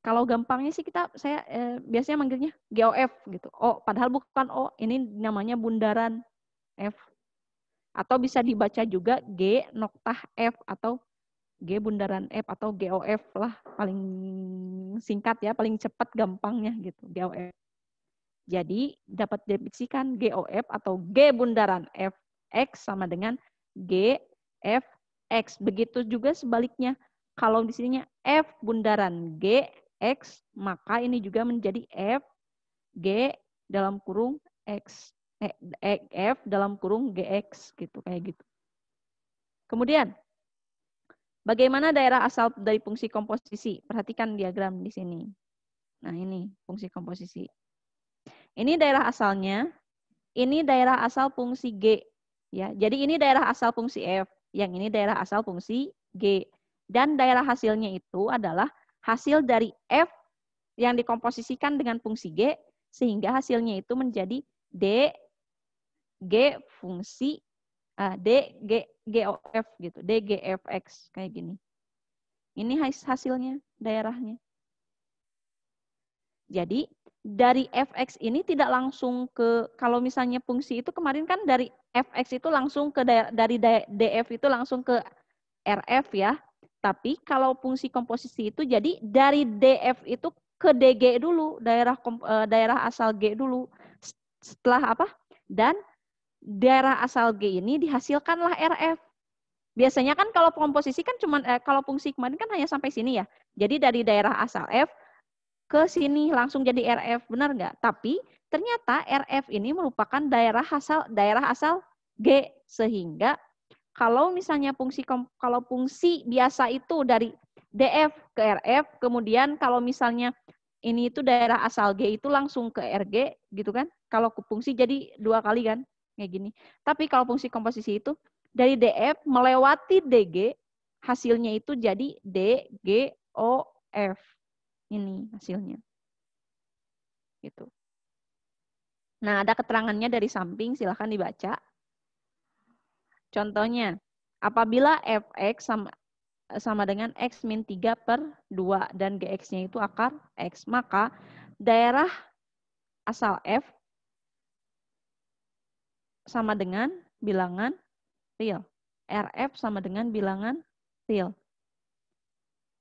C: Kalau gampangnya sih saya biasanya manggilnya GOF gitu. O, padahal bukan O, ini namanya bundaran F. Atau bisa dibaca juga G noktah F atau G bundaran F atau GOF lah, paling singkat ya, paling cepat gampangnya gitu, GOF. Jadi dapat didefinisikan GOF atau G bundaran Fx sama dengan GFX. Begitu juga sebaliknya. Kalau di sininya F bundaran GX, maka ini juga menjadi F G dalam kurung X. F dalam kurung GX gitu, kayak gitu. Kemudian bagaimana daerah asal dari fungsi komposisi? Perhatikan diagram di sini. Nah, ini fungsi komposisi. Ini daerah asalnya, ini daerah asal fungsi G. Ya, jadi ini daerah asal fungsi F, yang ini daerah asal fungsi G. Dan daerah hasilnya itu adalah hasil dari F yang dikomposisikan dengan fungsi G, sehingga hasilnya itu menjadi D, G fungsi DGOF gitu, DGFX kayak gini. Ini hasilnya, daerahnya. Jadi dari Fx ini tidak langsung ke, kalau misalnya fungsi itu kemarin kan dari Fx itu langsung ke dari DF itu langsung ke RF ya. Tapi kalau fungsi komposisi itu jadi dari DF itu ke DG dulu, daerah asal G dulu. Setelah apa? Dan daerah asal G ini dihasilkanlah RF. Biasanya kan kalau komposisi kan cuma kalau fungsi kemarin kan hanya sampai sini ya. Jadi dari daerah asal F ke sini langsung jadi RF, benar nggak? Tapi ternyata RF ini merupakan daerah asal G, sehingga kalau misalnya kalau fungsi biasa itu dari DF ke RF, kemudian kalau misalnya ini itu daerah asal G itu langsung ke RG gitu kan? Kalau fungsi jadi dua kali kan? Kayak gini. Tapi kalau fungsi komposisi itu dari DF melewati DG, hasilnya itu jadi DGOF. Ini hasilnya. Gitu. Nah, ada keterangannya dari samping, silahkan dibaca. Contohnya, apabila Fx sama dengan X min 3 per 2 dan Gx-nya itu akar X, maka daerah asal F sama dengan bilangan real. RF sama dengan bilangan real.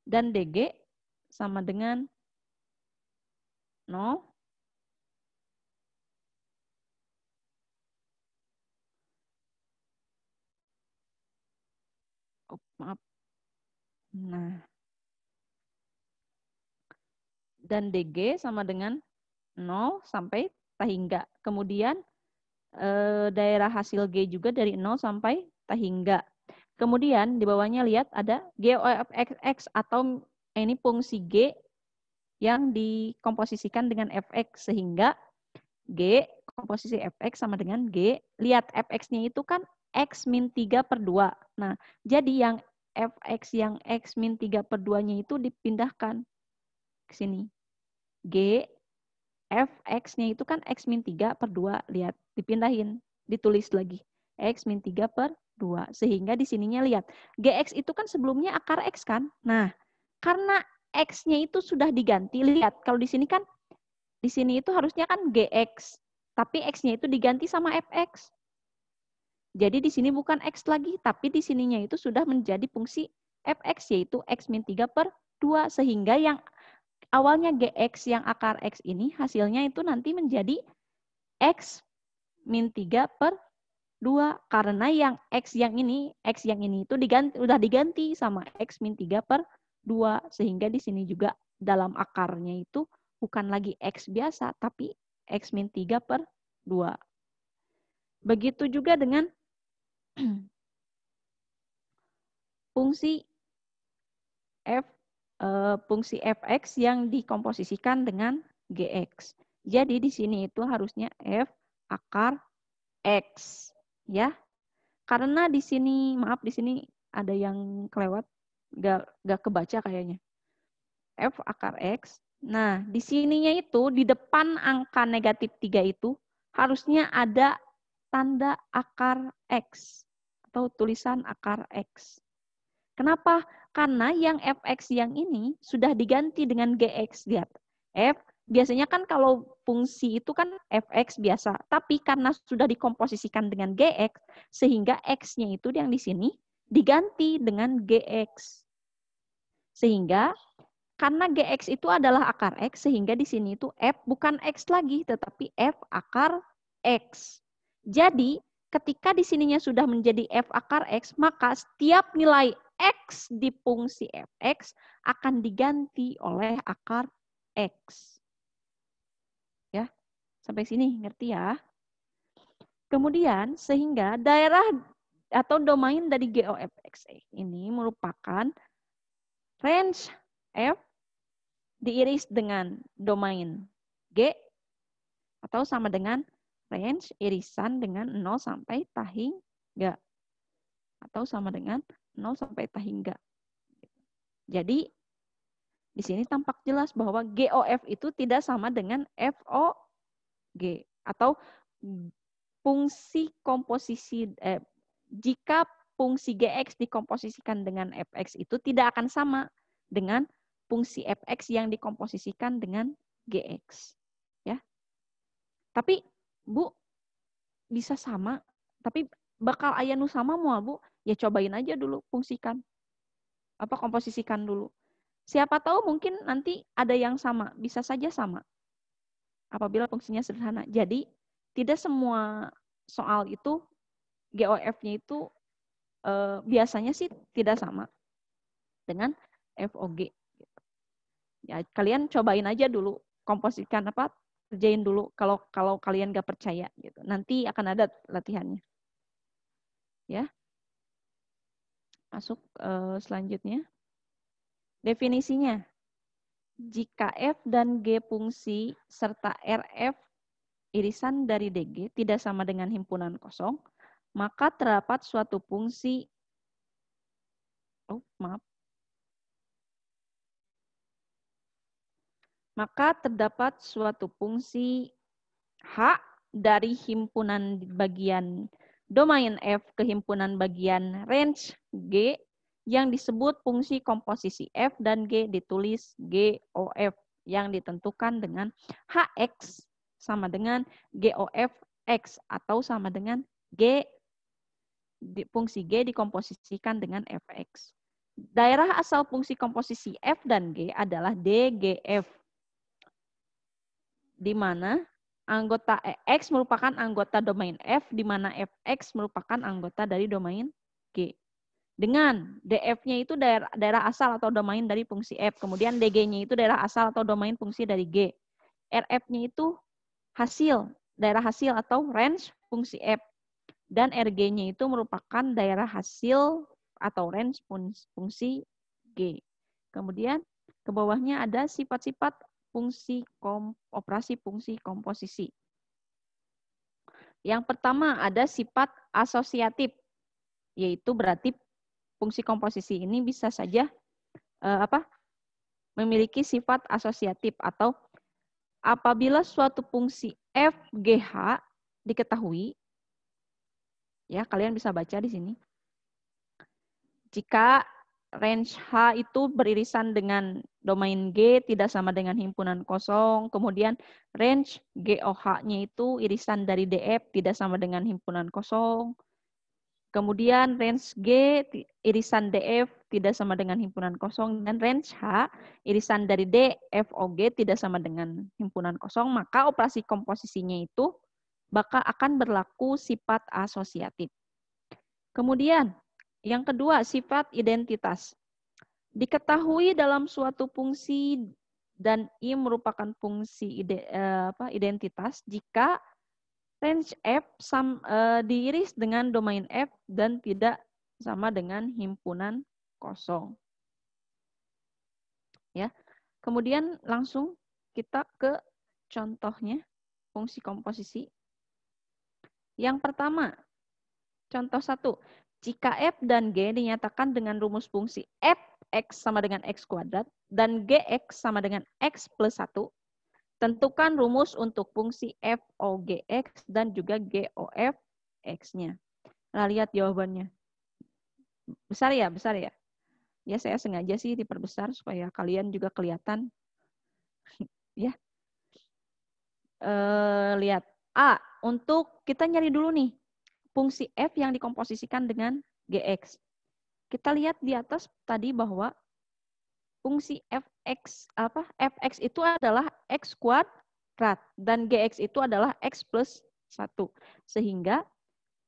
C: dan DG sama dengan 0 maaf. Nah, dan DG sama dengan 0 sampai tahingga. Kemudian daerah hasil G juga dari 0 sampai tahingga. Kemudian di bawahnya lihat ada GOFX atau ini fungsi G yang dikomposisikan dengan fx, sehingga G komposisi fx sama dengan G. Lihat fx-nya itu kan x min 3 per 2. Nah, jadi yang fx yang x min 3 per 2-nya itu dipindahkan ke sini. G fx-nya itu kan x min 3 per 2. Lihat, dipindahin, ditulis lagi. X min 3 per 2. Sehingga di sininya lihat, gx itu kan sebelumnya akar x kan? Nah, karena x-nya itu sudah diganti, lihat kalau di sini kan, di sini itu harusnya kan gx, tapi x-nya itu diganti sama fx. Jadi di sini bukan x lagi, tapi di sininya itu sudah menjadi fungsi fx, yaitu x min 3 per 2. Sehingga yang awalnya gx yang akar x ini, hasilnya itu nanti menjadi x min 3 per 2. Karena yang x yang ini itu udah diganti sama x min 3 per 2. Sehingga di sini juga dalam akarnya itu bukan lagi x biasa, tapi x min 3 per 2. Begitu juga dengan fungsi fungsi fx yang dikomposisikan dengan gx. Jadi di sini itu harusnya f akar x, ya. Karena di sini, maaf, di sini ada yang kelewat, gak kebaca kayaknya. F akar x. Nah, di sininya itu, di depan angka negatif 3 itu, harusnya ada tanda akar x, atau tulisan akar x. Kenapa? Karena yang fx yang ini sudah diganti dengan gx. Lihat, f, biasanya kan kalau fungsi itu kan fx biasa, tapi karena sudah dikomposisikan dengan gx, sehingga x-nya itu yang di sini diganti dengan gx. Sehingga karena gx itu adalah akar x, sehingga di sini itu f bukan x lagi, tetapi f akar x. Jadi ketika di sininya sudah menjadi f akar x, maka setiap nilai x di fungsi fx akan diganti oleh akar x. Ya, sampai sini ngerti ya? Kemudian sehingga daerah atau domain dari GOFX ini merupakan range f diiris dengan domain G atau sama dengan range irisan dengan 0 sampai tahingga atau sama dengan 0 sampai tahingga. Jadi di sini tampak jelas bahwa GOF itu tidak sama dengan FOG atau fungsi komposisi jika fungsi GX dikomposisikan dengan FX itu tidak akan sama dengan fungsi FX yang dikomposisikan dengan GX. Ya. Tapi Bu, bisa sama, tapi bakal aya nu sama moal Bu, ya cobain aja dulu fungsikan. Apa komposisikan dulu. Siapa tahu mungkin nanti ada yang sama, bisa saja sama. Apabila fungsinya sederhana. Jadi tidak semua soal itu GOF-nya itu biasanya sih tidak sama dengan FOG. Ya, kalian cobain aja dulu, komposisikan apa, kerjain dulu kalau kalian nggak percaya gitu. Nanti akan ada latihannya. Ya. Masuk selanjutnya. Definisinya. Jika F dan G fungsi serta RF irisan dari DG tidak sama dengan himpunan kosong, maka terdapat suatu fungsi maka terdapat suatu fungsi H dari himpunan bagian domain F ke himpunan bagian range G yang disebut fungsi komposisi F dan G ditulis GOF yang ditentukan dengan HX sama dengan GOF X atau sama dengan G fungsi G dikomposisikan dengan Fx. Daerah asal fungsi komposisi F dan G adalah DGF, di mana anggota X merupakan anggota domain F, di mana Fx merupakan anggota dari domain G. Dengan DF-nya itu daerah asal atau domain dari fungsi F, kemudian DG-nya itu daerah asal atau domain fungsi dari G. RF-nya itu daerah hasil atau range fungsi F. Dan RG-nya itu merupakan daerah hasil atau range fungsi G. Kemudian ke bawahnya ada sifat-sifat operasi fungsi komposisi. Yang pertama ada sifat asosiatif, yaitu berarti fungsi komposisi ini bisa saja memiliki sifat asosiatif, atau apabila suatu fungsi FGH diketahui, ya kalian bisa baca di sini. Jika range H itu beririsan dengan domain G tidak sama dengan himpunan kosong, kemudian range GOH-nya itu irisan dari DF tidak sama dengan himpunan kosong, kemudian range G irisan DF tidak sama dengan himpunan kosong, dan range H irisan dari D, F, O, G tidak sama dengan himpunan kosong, maka operasi komposisinya itu akan berlaku sifat asosiatif. Kemudian yang kedua, sifat identitas. Diketahui dalam suatu fungsi dan I merupakan fungsi identitas jika range F diiris dengan domain F dan tidak sama dengan himpunan kosong. Ya. Kemudian langsung kita ke contohnya fungsi komposisi. Yang pertama, contoh 1. Jika F dan G dinyatakan dengan rumus fungsi Fx sama dengan X kuadrat dan Gx sama dengan X plus 1, tentukan rumus untuk fungsi FOGX dan juga GOFX-nya. Nah, lihat jawabannya. Besar ya? Besar ya? Ya, saya sengaja sih diperbesar supaya kalian juga kelihatan. Ya. Lihat. A, untuk kita nyari dulu nih fungsi F yang dikomposisikan dengan Gx. Kita lihat di atas tadi bahwa fungsi Fx itu adalah X kuadrat dan Gx itu adalah X plus 1. Sehingga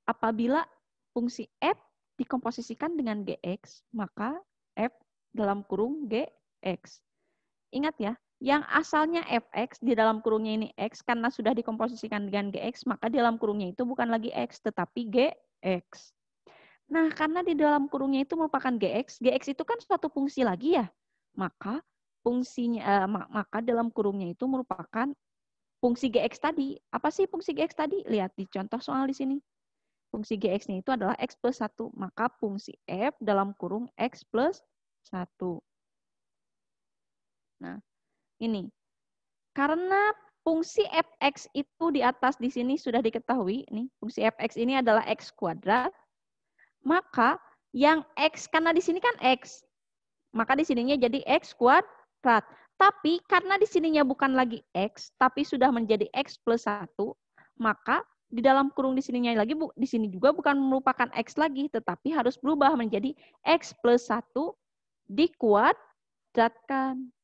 C: apabila fungsi F dikomposisikan dengan Gx, maka F dalam kurung Gx. Ingat ya, yang asalnya Fx di dalam kurungnya ini X, karena sudah dikomposisikan dengan Gx, maka di dalam kurungnya itu bukan lagi X, tetapi Gx. Nah, karena di dalam kurungnya itu merupakan Gx, Gx itu kan suatu fungsi lagi ya, maka fungsinya, maka dalam kurungnya itu merupakan fungsi Gx tadi. Apa sih fungsi Gx tadi? Lihat di contoh soal di sini. Fungsi Gx-nya itu adalah X plus 1, maka fungsi F dalam kurung X plus 1. Nah, ini. Karena fungsi Fx itu di atas di sini sudah diketahui, nih, fungsi Fx ini adalah X kuadrat, maka yang X, karena di sini kan X, maka di sininya jadi X kuadrat. Tapi karena di sininya bukan lagi X, tapi sudah menjadi X plus 1, maka di dalam kurung di sininya lagi, di sini juga bukan merupakan X lagi, tetapi harus berubah menjadi X plus 1 dikuadratkan.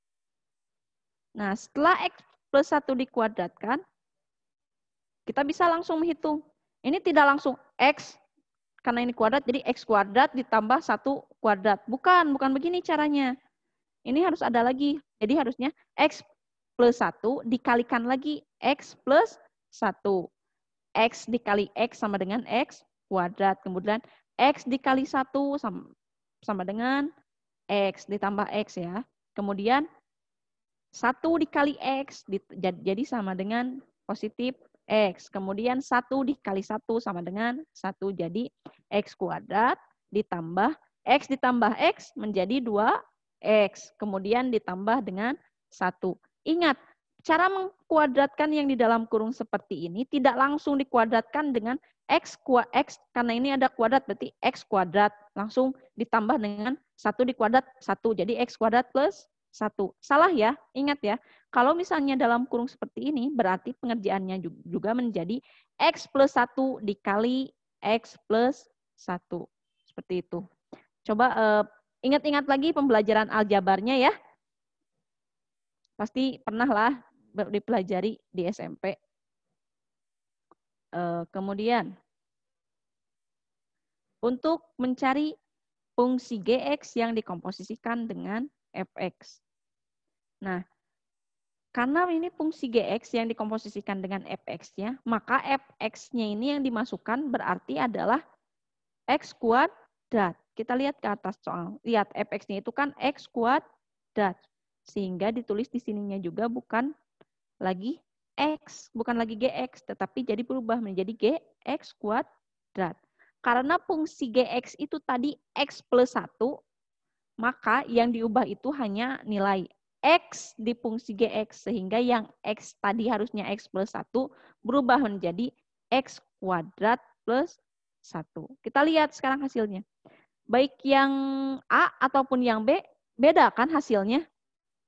C: Nah, setelah X plus 1 dikuadratkan, kita bisa langsung menghitung. Ini tidak langsung X, karena ini kuadrat, jadi X kuadrat ditambah 1 kuadrat. Bukan begini caranya. Ini harus ada lagi. Jadi harusnya X plus 1 dikalikan lagi X plus 1. X dikali X sama dengan X kuadrat. Kemudian X dikali 1 sama dengan X ditambah X ya. Kemudian 1 dikali X jadi sama dengan positif X. Kemudian 1 dikali 1 sama dengan 1. Jadi X kuadrat ditambah X menjadi 2X. Kemudian ditambah dengan 1. Ingat, cara mengkuadratkan yang di dalam kurung seperti ini tidak langsung dikuadratkan dengan X, karena ini ada kuadrat berarti X kuadrat. Langsung ditambah dengan 1 dikuadrat 1. Jadi X kuadrat plus 1. Salah ya, ingat ya. Kalau misalnya dalam kurung seperti ini, berarti pengerjaannya juga menjadi X plus 1 dikali X plus 1. Seperti itu. Coba Ingat-ingat lagi pembelajaran aljabarnya ya. Pasti pernah lah dipelajari di SMP. Kemudian, untuk mencari fungsi Gx yang dikomposisikan dengan Fx. Nah, karena ini fungsi Gx yang dikomposisikan dengan Fx-nya, maka Fx-nya ini yang dimasukkan berarti adalah X kuadrat. Kita lihat ke atas soal. Lihat Fx-nya itu kan X kuadrat. Sehingga ditulis di sininya juga bukan lagi X, bukan lagi Gx, tetapi jadi berubah menjadi Gx kuadrat. Karena fungsi Gx itu tadi X plus 1, maka yang diubah itu hanya nilai X di fungsi Gx, sehingga yang X tadi harusnya X plus 1 berubah menjadi X kuadrat plus 1. Kita lihat sekarang hasilnya. Baik yang A ataupun yang B, beda kan hasilnya.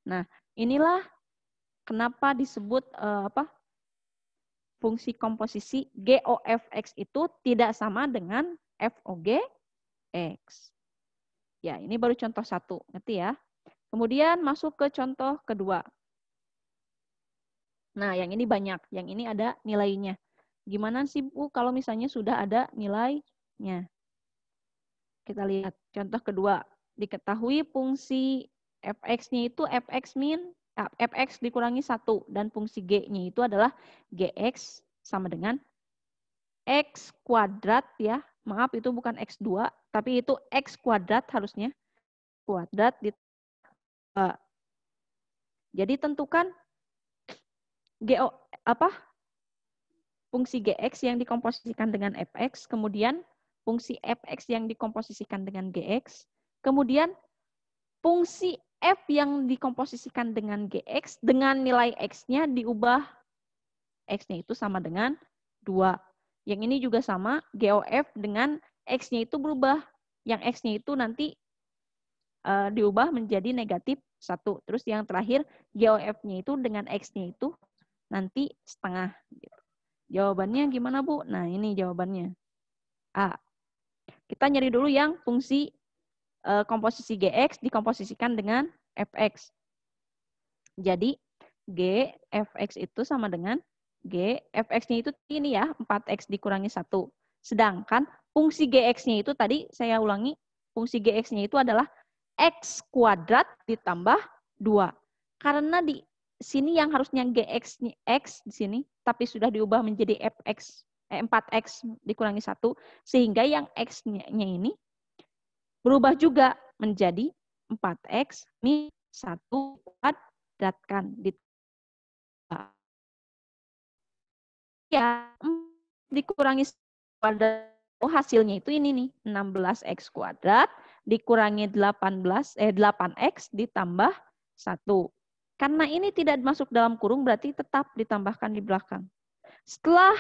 C: Nah, inilah kenapa disebut fungsi komposisi GOFX itu tidak sama dengan FOGX. Ya, ini baru contoh 1, ngerti ya? Kemudian masuk ke contoh kedua. Nah, yang ini banyak, yang ini ada nilainya. Gimana sih Bu kalau misalnya sudah ada nilainya? Kita lihat contoh kedua. Diketahui fungsi fx-nya itu fx dikurangi 1 dan fungsi g-nya itu adalah gx sama dengan x kuadrat ya. Maaf itu bukan x2, tapi itu x kuadrat harusnya. Kuadrat di jadi tentukan fungsi gx yang dikomposisikan dengan fx, kemudian fungsi fx yang dikomposisikan dengan gx, kemudian fungsi f yang dikomposisikan dengan gx dengan nilai x-nya diubah x-nya itu sama dengan 2. Yang ini juga sama, GOF dengan x-nya itu berubah. Yang x-nya itu nanti diubah menjadi negatif 1. Terus yang terakhir, GOF-nya itu dengan x-nya itu nanti setengah. Jawabannya gimana Bu? Nah ini jawabannya. A. Kita nyari dulu yang fungsi komposisi GX dikomposisikan dengan FX. Jadi G Fx itu sama dengan G Fx-nya itu ini ya, 4x dikurangi 1. Sedangkan fungsi Gx-nya itu tadi saya ulangi, fungsi Gx-nya itu adalah X kuadrat ditambah 2. Karena di sini yang harusnya Gx X di sini, tapi sudah diubah menjadi 4x dikurangi 1, sehingga yang X-nya ini berubah juga menjadi 4x min 1 kuadratkan. Ya, dikurangi kuadrat. Oh, hasilnya itu ini nih, 16x kuadrat dikurangi 8x ditambah 1. Karena ini tidak masuk dalam kurung, berarti tetap ditambahkan di belakang. Setelah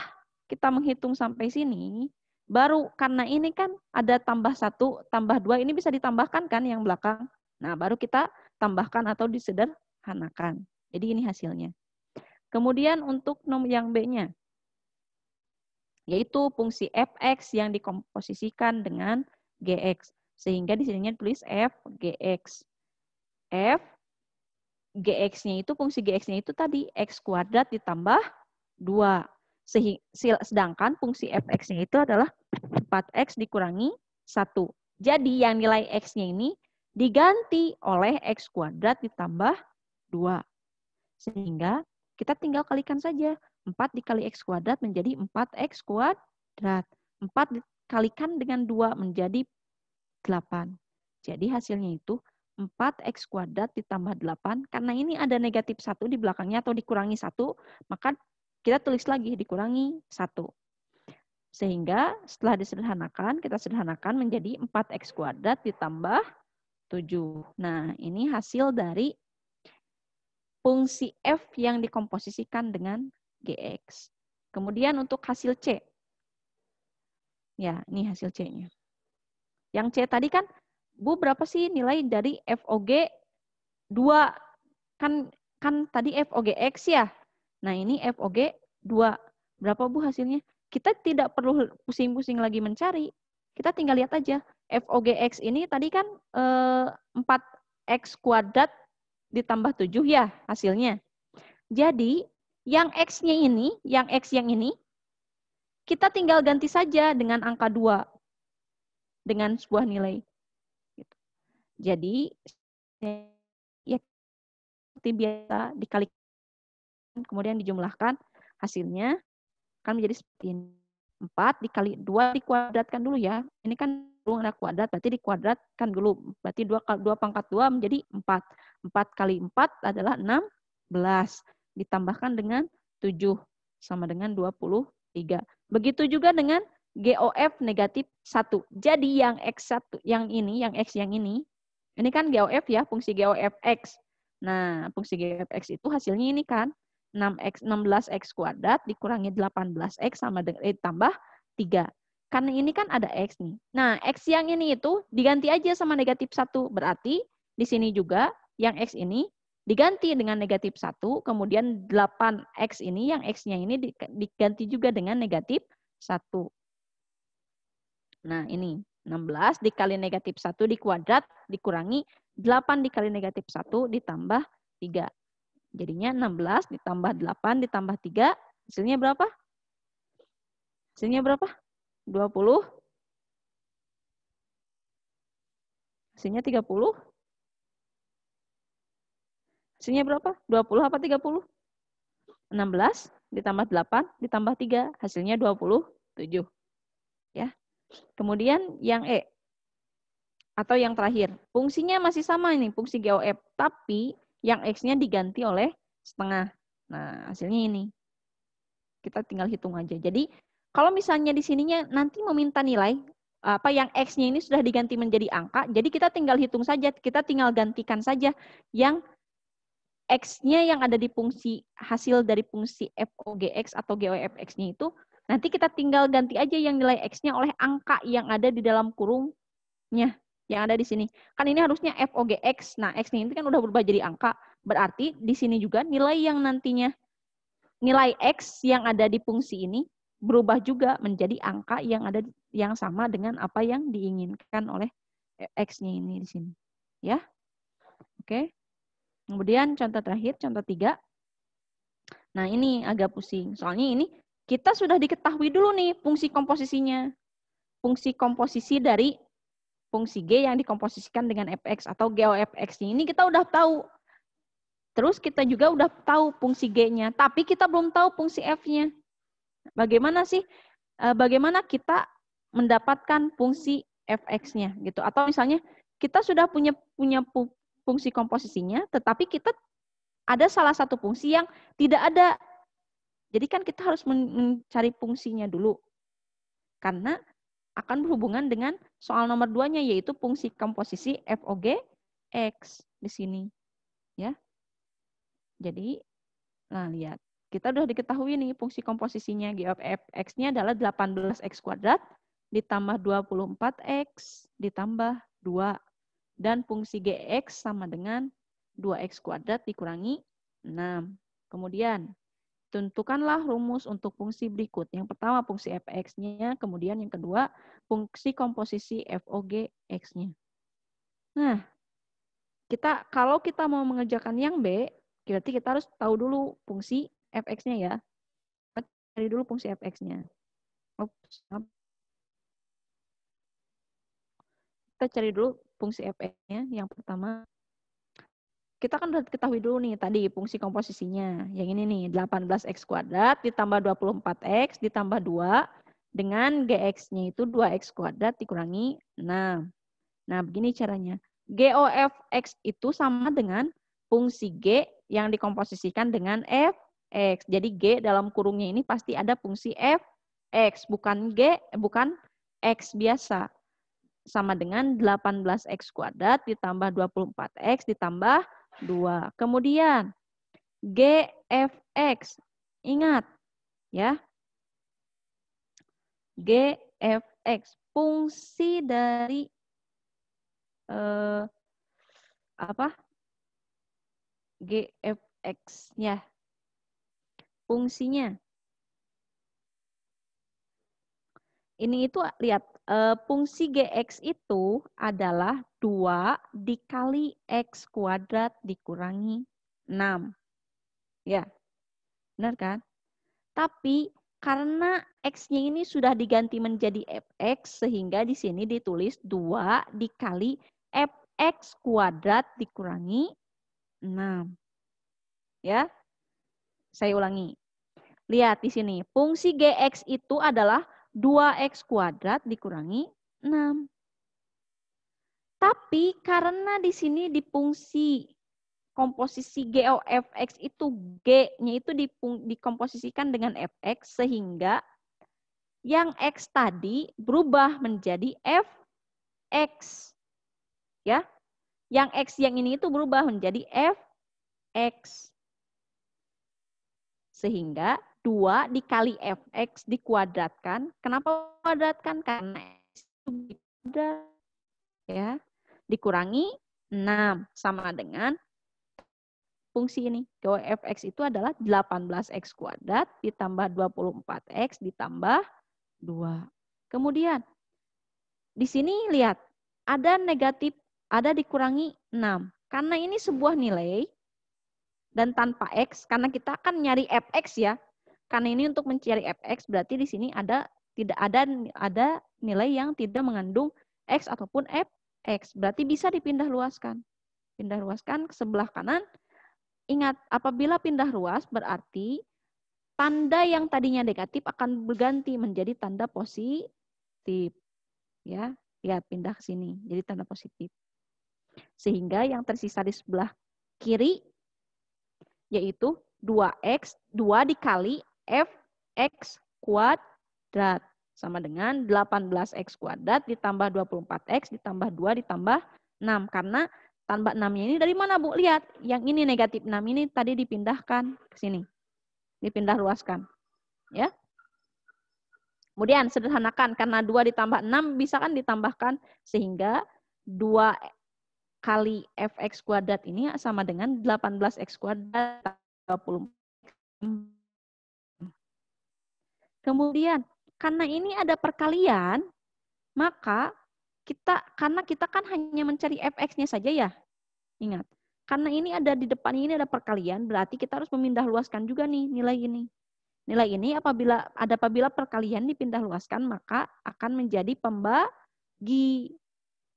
C: kita menghitung sampai sini, baru karena ini kan ada tambah 1, tambah 2, ini bisa ditambahkan kan yang belakang. Nah, baru kita tambahkan atau disederhanakan. Jadi ini hasilnya. Kemudian untuk nomor yang B-nya, yaitu fungsi fx yang dikomposisikan dengan gx. Sehingga di sininya tulis f gx. F gx-nya itu, fungsi gx-nya itu tadi x kuadrat ditambah 2. Sedangkan fungsi fx-nya itu adalah 4x dikurangi 1. Jadi yang nilai x-nya ini diganti oleh x kuadrat ditambah 2. Sehingga kita tinggal kalikan saja. 4 dikali x kuadrat menjadi 4x kuadrat. 4 dikalikan dengan 2 menjadi 8. Jadi hasilnya itu 4x kuadrat ditambah 8. Karena ini ada negatif 1 di belakangnya atau dikurangi 1, maka kita tulis lagi dikurangi 1. Sehingga setelah disederhanakan, kita sederhanakan menjadi 4x kuadrat ditambah 7. Nah, ini hasil dari fungsi f yang dikomposisikan dengan gx. Kemudian untuk hasil C. Ya, ini hasil C-nya. Yang C tadi kan, Bu, berapa sih nilai dari FOG 2? Kan tadi FOGX ya. Nah, ini FOG 2. Berapa Bu hasilnya? Kita tidak perlu pusing-pusing lagi mencari. Kita tinggal lihat aja. FOGX ini tadi kan 4X kuadrat ditambah 7 ya hasilnya. Jadi yang X-nya ini, yang X yang ini, kita tinggal ganti saja dengan angka 2. Dengan sebuah nilai. Jadi, ya seperti biasa dikalikan, kemudian dijumlahkan, hasilnya akan menjadi seperti ini. 4 dikali 2 dikuadratkan dulu ya. Ini kan belum ada kuadrat, berarti dikuadratkan dulu. Berarti 2 pangkat 2 menjadi 4. 4 kali 4 adalah 16. Ditambahkan dengan 7 sama dengan 23. Begitu juga dengan GOF negatif 1. Jadi yang X1 yang ini, yang X yang ini kan GOF ya, fungsi GOF X. Nah, fungsi GOF X itu hasilnya ini kan 16X kuadrat dikurangi 18X sama dengan tambah 3. Karena ini kan ada X nih. Nah, X yang ini itu diganti aja sama negatif 1. Berarti di sini juga yang X ini diganti dengan negatif 1, kemudian 8X ini, yang X-nya ini diganti juga dengan negatif 1. Nah, ini 16 dikali negatif 1 dikuadrat, dikurangi 8 dikali negatif 1 ditambah 3. Jadinya 16 ditambah 8 ditambah 3, hasilnya berapa? Hasilnya berapa? 20. Hasilnya 30. Hasilnya berapa? 20 apa 30? 16 ditambah 8 ditambah 3, hasilnya 27. Ya. Kemudian yang E atau yang terakhir, fungsinya masih sama ini, fungsi GOF, tapi yang X-nya diganti oleh setengah. Nah, hasilnya ini. Kita tinggal hitung aja. Jadi, kalau misalnya di sininya nanti meminta nilai, apa yang X-nya ini sudah diganti menjadi angka, jadi kita tinggal hitung saja, kita tinggal gantikan saja yang X-nya yang ada di fungsi hasil dari fungsi FOGX atau GOFX-nya itu, nanti kita tinggal ganti aja yang nilai X-nya oleh angka yang ada di dalam kurungnya, yang ada di sini. Kan ini harusnya FOGX, nah X-nya ini kan udah berubah jadi angka, berarti di sini juga nilai yang nantinya, nilai X yang ada di fungsi ini berubah juga menjadi angka yang ada yang sama dengan apa yang diinginkan oleh X-nya ini di sini. Ya, oke. Kemudian contoh terakhir, contoh 3. Nah ini agak pusing. Soalnya ini kita sudah diketahui dulu nih fungsi komposisinya. Fungsi komposisi dari fungsi G yang dikomposisikan dengan fx atau GOFX ini kita udah tahu. Terus kita juga udah tahu fungsi G-nya. Tapi kita belum tahu fungsi F-nya. Bagaimana sih? Bagaimana kita mendapatkan fungsi fx-nya gitu? Atau misalnya kita sudah punya fungsi komposisinya, tetapi kita ada salah satu fungsi yang tidak ada. Jadi kan kita harus mencari fungsinya dulu. Karena akan berhubungan dengan soal nomor 2-nya, yaitu fungsi komposisi FOGX di sini. Ya. Jadi, nah lihat. Kita sudah diketahui nih fungsi komposisinya. GOFX-nya adalah 18X kuadrat ditambah 24X ditambah 2. Dan fungsi GX sama dengan 2X kuadrat dikurangi 6. Kemudian, tentukanlah rumus untuk fungsi berikut. Yang pertama, fungsi fx-nya. Kemudian yang kedua, fungsi komposisi FOGX-nya. Nah, kalau kita mau mengerjakan yang B, berarti kita harus tahu dulu fungsi fx-nya ya. Kita cari dulu fungsi fx-nya. Kita cari dulu fungsi fx-nya. Yang pertama, kita kan udah ketahui dulu nih tadi fungsi komposisinya. Yang ini nih 18X kuadrat ditambah 24X ditambah 2 dengan GX-nya itu 2X kuadrat dikurangi 6. Nah, begini caranya. GOFX itu sama dengan fungsi G yang dikomposisikan dengan Fx. Jadi G dalam kurungnya ini pasti ada fungsi Fx, bukan X biasa. Sama dengan 18X kuadrat ditambah 24X ditambah 2. Kemudian GFX. Ingat ya. GFX fungsi dari GFX-nya. Fungsinya. Ini itu lihat fungsi GX itu adalah 2 dikali X kuadrat dikurangi 6. Ya, benar kan? Tapi karena X-nya ini sudah diganti menjadi Fx, sehingga di sini ditulis 2 dikali Fx kuadrat dikurangi 6. Ya, saya ulangi. Lihat di sini, fungsi GX itu adalah 2X kuadrat dikurangi 6. Tapi karena di sini di fungsi komposisi GOFX itu G-nya itu dikomposisikan dengan Fx, sehingga yang X tadi berubah menjadi Fx. Ya, yang X yang ini itu berubah menjadi Fx. Sehingga 2 dikali Fx dikuadratkan. Kenapa kuadratkan? Karena X itu kuadrat. Ya, dikurangi 6 sama dengan fungsi ini. Fx itu adalah 18x kuadrat ditambah 24x ditambah 2. Kemudian di sini lihat ada negatif, ada dikurangi 6. Karena ini sebuah nilai dan tanpa x, karena kita akan nyari fx ya. Karena ini untuk mencari fx berarti di sini tidak ada nilai yang tidak mengandung x ataupun fx. Berarti bisa dipindah luaskan. Pindah luaskan ke sebelah kanan. Ingat, apabila pindah ruas berarti tanda yang tadinya negatif akan berganti menjadi tanda positif. Ya, lihat pindah ke sini jadi tanda positif. Sehingga yang tersisa di sebelah kiri yaitu 2x, 2 dikali fx kuadrat sama dengan 18x kuadrat ditambah 24x ditambah 2 ditambah 6. Karena tambah 6-nya ini dari mana, Bu? Lihat, yang ini negatif 6 ini tadi dipindahkan ke sini. Dipindah luaskan. Ya. Kemudian sederhanakan, karena 2 ditambah 6 bisa kan ditambahkan, sehingga 2 kali fx kuadrat ini sama dengan 18x kuadrat 20. Kemudian, karena ini ada perkalian, maka karena kita kan hanya mencari fx-nya saja ya. Ingat, karena ini ada di depan ini ada perkalian, berarti kita harus memindah luaskan juga nih nilai ini. Nilai ini apabila perkalian dipindah luaskan, maka akan menjadi pembagi.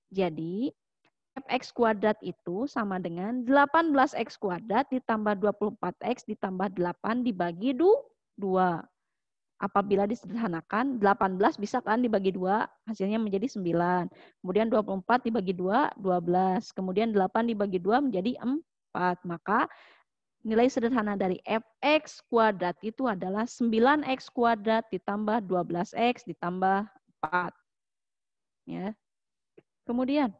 C: Jadi, fx kuadrat itu sama dengan 18x kuadrat ditambah 24x ditambah 8 dibagi 2. Apabila disederhanakan, 18 bisa kan dibagi 2, hasilnya menjadi 9. Kemudian 24 dibagi 2, 12. Kemudian 8 dibagi 2 menjadi 4. Maka nilai sederhana dari fx kuadrat itu adalah 9x kuadrat ditambah 12x ditambah 4. Ya. Kemudian,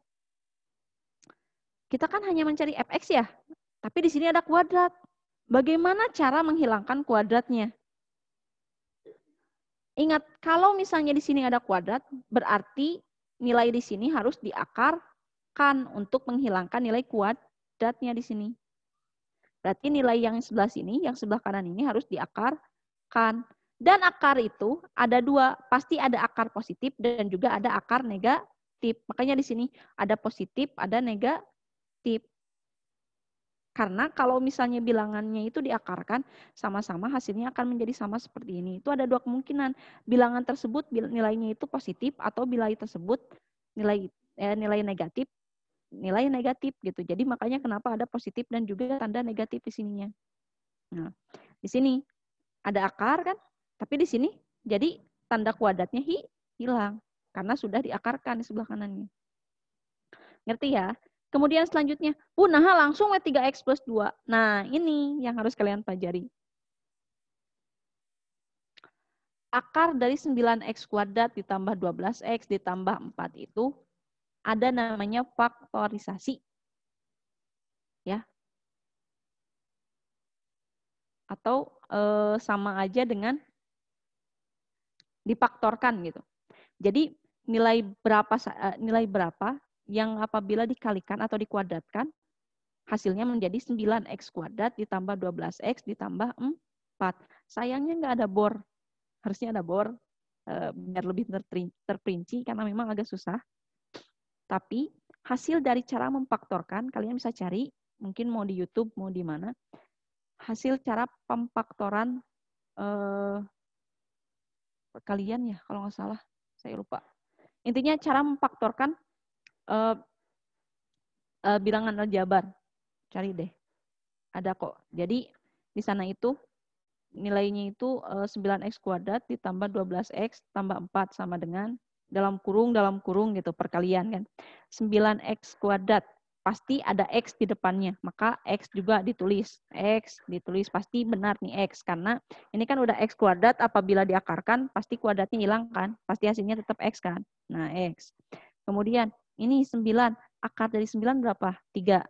C: kita kan hanya mencari fx ya, tapi di sini ada kuadrat. Bagaimana cara menghilangkan kuadratnya? Ingat, kalau misalnya di sini ada kuadrat, berarti nilai di sini harus diakarkan untuk menghilangkan nilai kuadratnya di sini. Berarti nilai yang sebelah sini, yang sebelah kanan ini harus diakarkan. Dan akar itu ada 2, pasti ada akar positif dan juga ada akar negatif. Makanya di sini ada positif, ada negatif. Karena kalau misalnya bilangannya itu diakarkan, sama-sama hasilnya akan menjadi sama seperti ini. Itu ada 2 kemungkinan. Bilangan tersebut nilainya itu positif atau nilai tersebut nilai negatif. Nilai negatif gitu. Jadi makanya kenapa ada positif dan juga tanda negatif di sininya. Nah, di sini ada akar kan? Tapi di sini jadi tanda kuadratnya hilang karena sudah diakarkan di sebelah kanannya. Ngerti ya? Kemudian selanjutnya, nah langsung 3x plus 2. Nah, ini yang harus kalian pelajari. Akar dari 9x kuadrat ditambah 12x ditambah 4 itu ada namanya faktorisasi. Ya. Atau sama aja dengan difaktorkan gitu. Jadi nilai berapa yang apabila dikalikan atau dikuadratkan, hasilnya menjadi 9x kuadrat ditambah 12x ditambah 4. Sayangnya nggak ada bor. Harusnya ada bor. biar lebih terperinci karena memang agak susah. Tapi hasil dari cara memfaktorkan, kalian bisa cari, mungkin mau di YouTube, mau di mana, hasil cara pemfaktoran perkalian ya, kalau nggak salah, saya lupa. Intinya cara memfaktorkan bilangan aljabar. Cari deh. Ada kok. Jadi di sana itu nilainya itu 9x kuadrat ditambah 12x tambah 4 sama dengan dalam kurung gitu perkalian kan. 9x kuadrat pasti ada x di depannya, maka x juga ditulis. X ditulis pasti benar nih x, karena ini kan udah x kuadrat, apabila diakarkan pasti kuadratnya hilang kan, pasti hasilnya tetap x kan. Nah, x. Kemudian ini 9, akar dari 9 berapa? 3.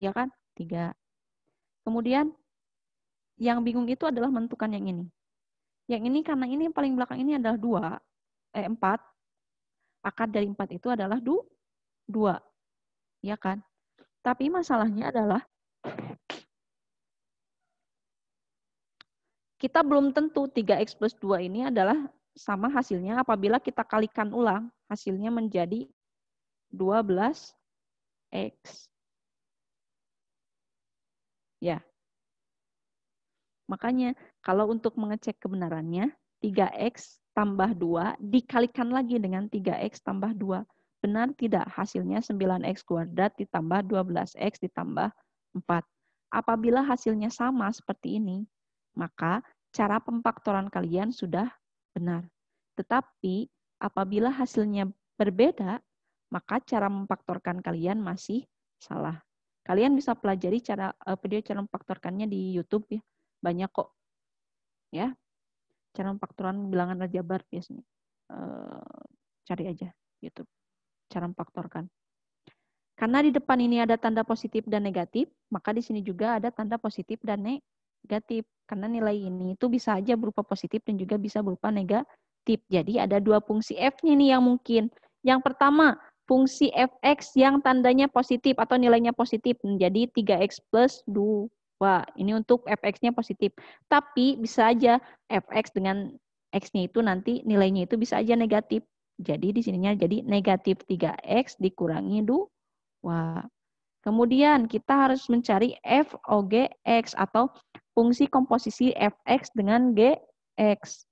C: Ya kan? 3. Kemudian yang bingung itu adalah menentukan yang ini. Yang ini karena ini yang paling belakang ini adalah 4. Akar dari 4 itu adalah 2. Ya kan? Tapi masalahnya adalah kita belum tentu 3x plus 2 ini adalah sama hasilnya apabila kita kalikan ulang. Hasilnya menjadi 12x. Ya. Makanya kalau untuk mengecek kebenarannya, 3x tambah 2 dikalikan lagi dengan 3x tambah 2. Benar tidak? Hasilnya 9x kuadrat ditambah 12x ditambah 4. Apabila hasilnya sama seperti ini, maka cara pemfaktoran kalian sudah benar. Tetapi apabila hasilnya berbeda, maka cara memfaktorkan kalian masih salah. Kalian bisa pelajari video cara memfaktorkannya di YouTube ya. Banyak kok. Ya. Cara memfaktoran bilangan aljabar biasanya. Cari aja YouTube. Cara memfaktorkan. Karena di depan ini ada tanda positif dan negatif, maka di sini juga ada tanda positif dan negatif. Karena nilai ini itu bisa aja berupa positif dan juga bisa berupa negatif. Jadi ada 2 fungsi f-nya nih yang mungkin. Yang pertama, fungsi fx yang tandanya positif atau nilainya positif menjadi 3x plus 2. Ini untuk fx-nya positif. Tapi bisa aja fx dengan x-nya itu nanti nilainya itu bisa aja negatif. Jadi di sininya jadi negatif 3x dikurangi 2. Kemudian kita harus mencari f OG(x) atau fungsi komposisi fx dengan gx.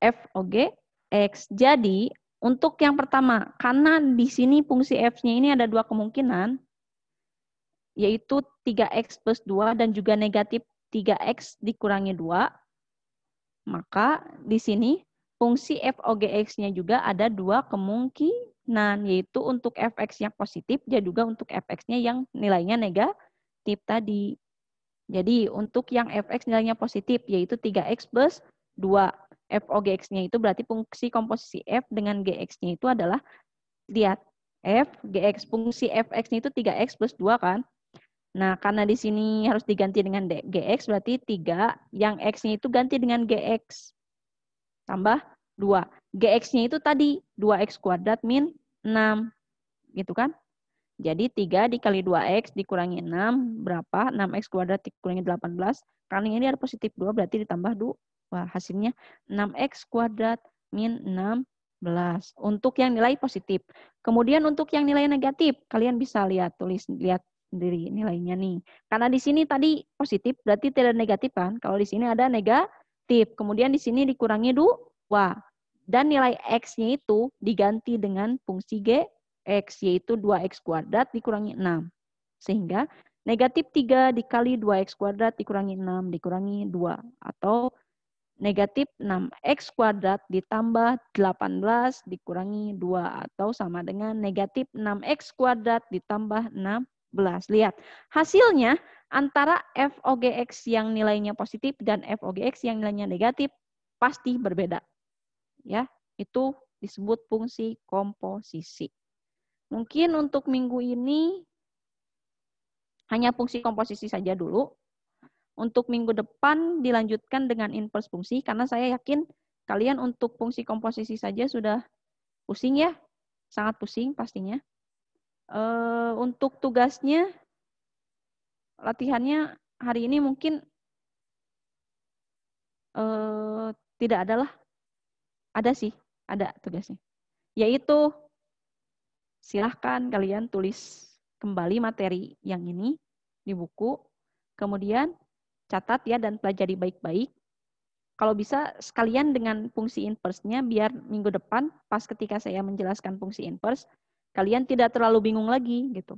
C: F OG(x). Jadi untuk yang pertama, karena di sini fungsi f-nya ini ada 2 kemungkinan, yaitu 3x plus 2 dan juga negatif 3x dikurangi 2, maka di sini fungsi f OG(x)-nya juga ada 2 kemungkinan, yaitu untuk fx yang positif dan juga untuk fx-nya yang nilainya negatif tadi. Jadi untuk yang fx nilainya positif, yaitu 3x plus 2. F OG(x)-nya itu berarti fungsi komposisi f dengan gx-nya itu adalah, lihat, f gx, fungsi fx-nya itu 3x plus 2 kan. Nah, karena di sini harus diganti dengan gx, berarti 3, yang x-nya itu ganti dengan gx. Tambah 2. Gx-nya itu tadi 2x kuadrat min 6. Gitu kan? Jadi 3 dikali 2x dikurangi 6, berapa? 6x kuadrat dikurangi 18. Karena ini ada positif 2, berarti ditambah 2. Hasilnya 6x kuadrat min 16. Untuk yang nilai positif. Kemudian untuk yang nilai negatif, kalian bisa lihat sendiri nilainya nih. Karena di sini tadi positif, berarti tidak negatif kan? Kalau di sini ada negatif. Kemudian di sini dikurangi 2. Dan nilai x-nya itu diganti dengan fungsi gx, yaitu 2x kuadrat dikurangi 6. Sehingga negatif 3 dikali 2x kuadrat dikurangi 6 dikurangi 2. Atau negatif 6x kuadrat ditambah 18 dikurangi 2. Atau sama dengan negatif 6x kuadrat ditambah 16. Lihat, hasilnya antara f OG(x) yang nilainya positif dan f OG(x) yang nilainya negatif pasti berbeda. Ya, itu disebut fungsi komposisi. Mungkin untuk minggu ini hanya fungsi komposisi saja dulu. Untuk minggu depan dilanjutkan dengan inverse fungsi, karena saya yakin kalian untuk fungsi komposisi saja sudah pusing ya. Sangat pusing pastinya. Untuk tugasnya, latihannya hari ini mungkin tidak adalah, ada sih, ada tugasnya. Yaitu silahkan kalian tulis kembali materi yang ini di buku, kemudian catat ya dan pelajari baik-baik. Kalau bisa sekalian dengan fungsi inverse-nya, biar minggu depan pas ketika saya menjelaskan fungsi inverse, kalian tidak terlalu bingung lagi gitu.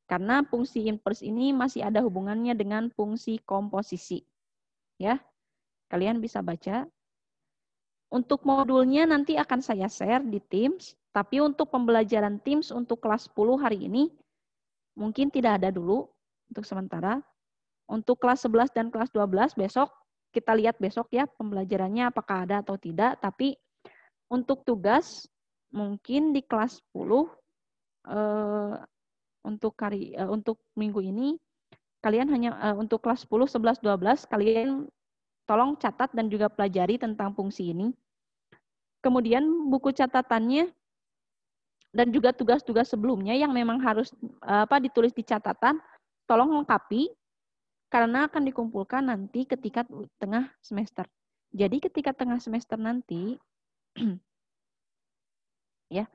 C: Karena fungsi inverse ini masih ada hubungannya dengan fungsi komposisi. Ya, kalian bisa baca. Untuk modulnya nanti akan saya share di Teams, tapi untuk pembelajaran Teams untuk kelas 10 hari ini mungkin tidak ada dulu untuk sementara. Untuk kelas 11 dan kelas 12 besok, kita lihat besok ya pembelajarannya apakah ada atau tidak. Tapi untuk tugas mungkin di kelas 10 untuk minggu ini kalian hanya untuk kelas 10, 11, 12 kalian tolong catat dan juga pelajari tentang fungsi ini. Kemudian buku catatannya dan juga tugas-tugas sebelumnya yang memang harus ditulis di catatan, tolong lengkapi karena akan dikumpulkan nanti ketika tengah semester. Jadi ketika tengah semester nanti, ya,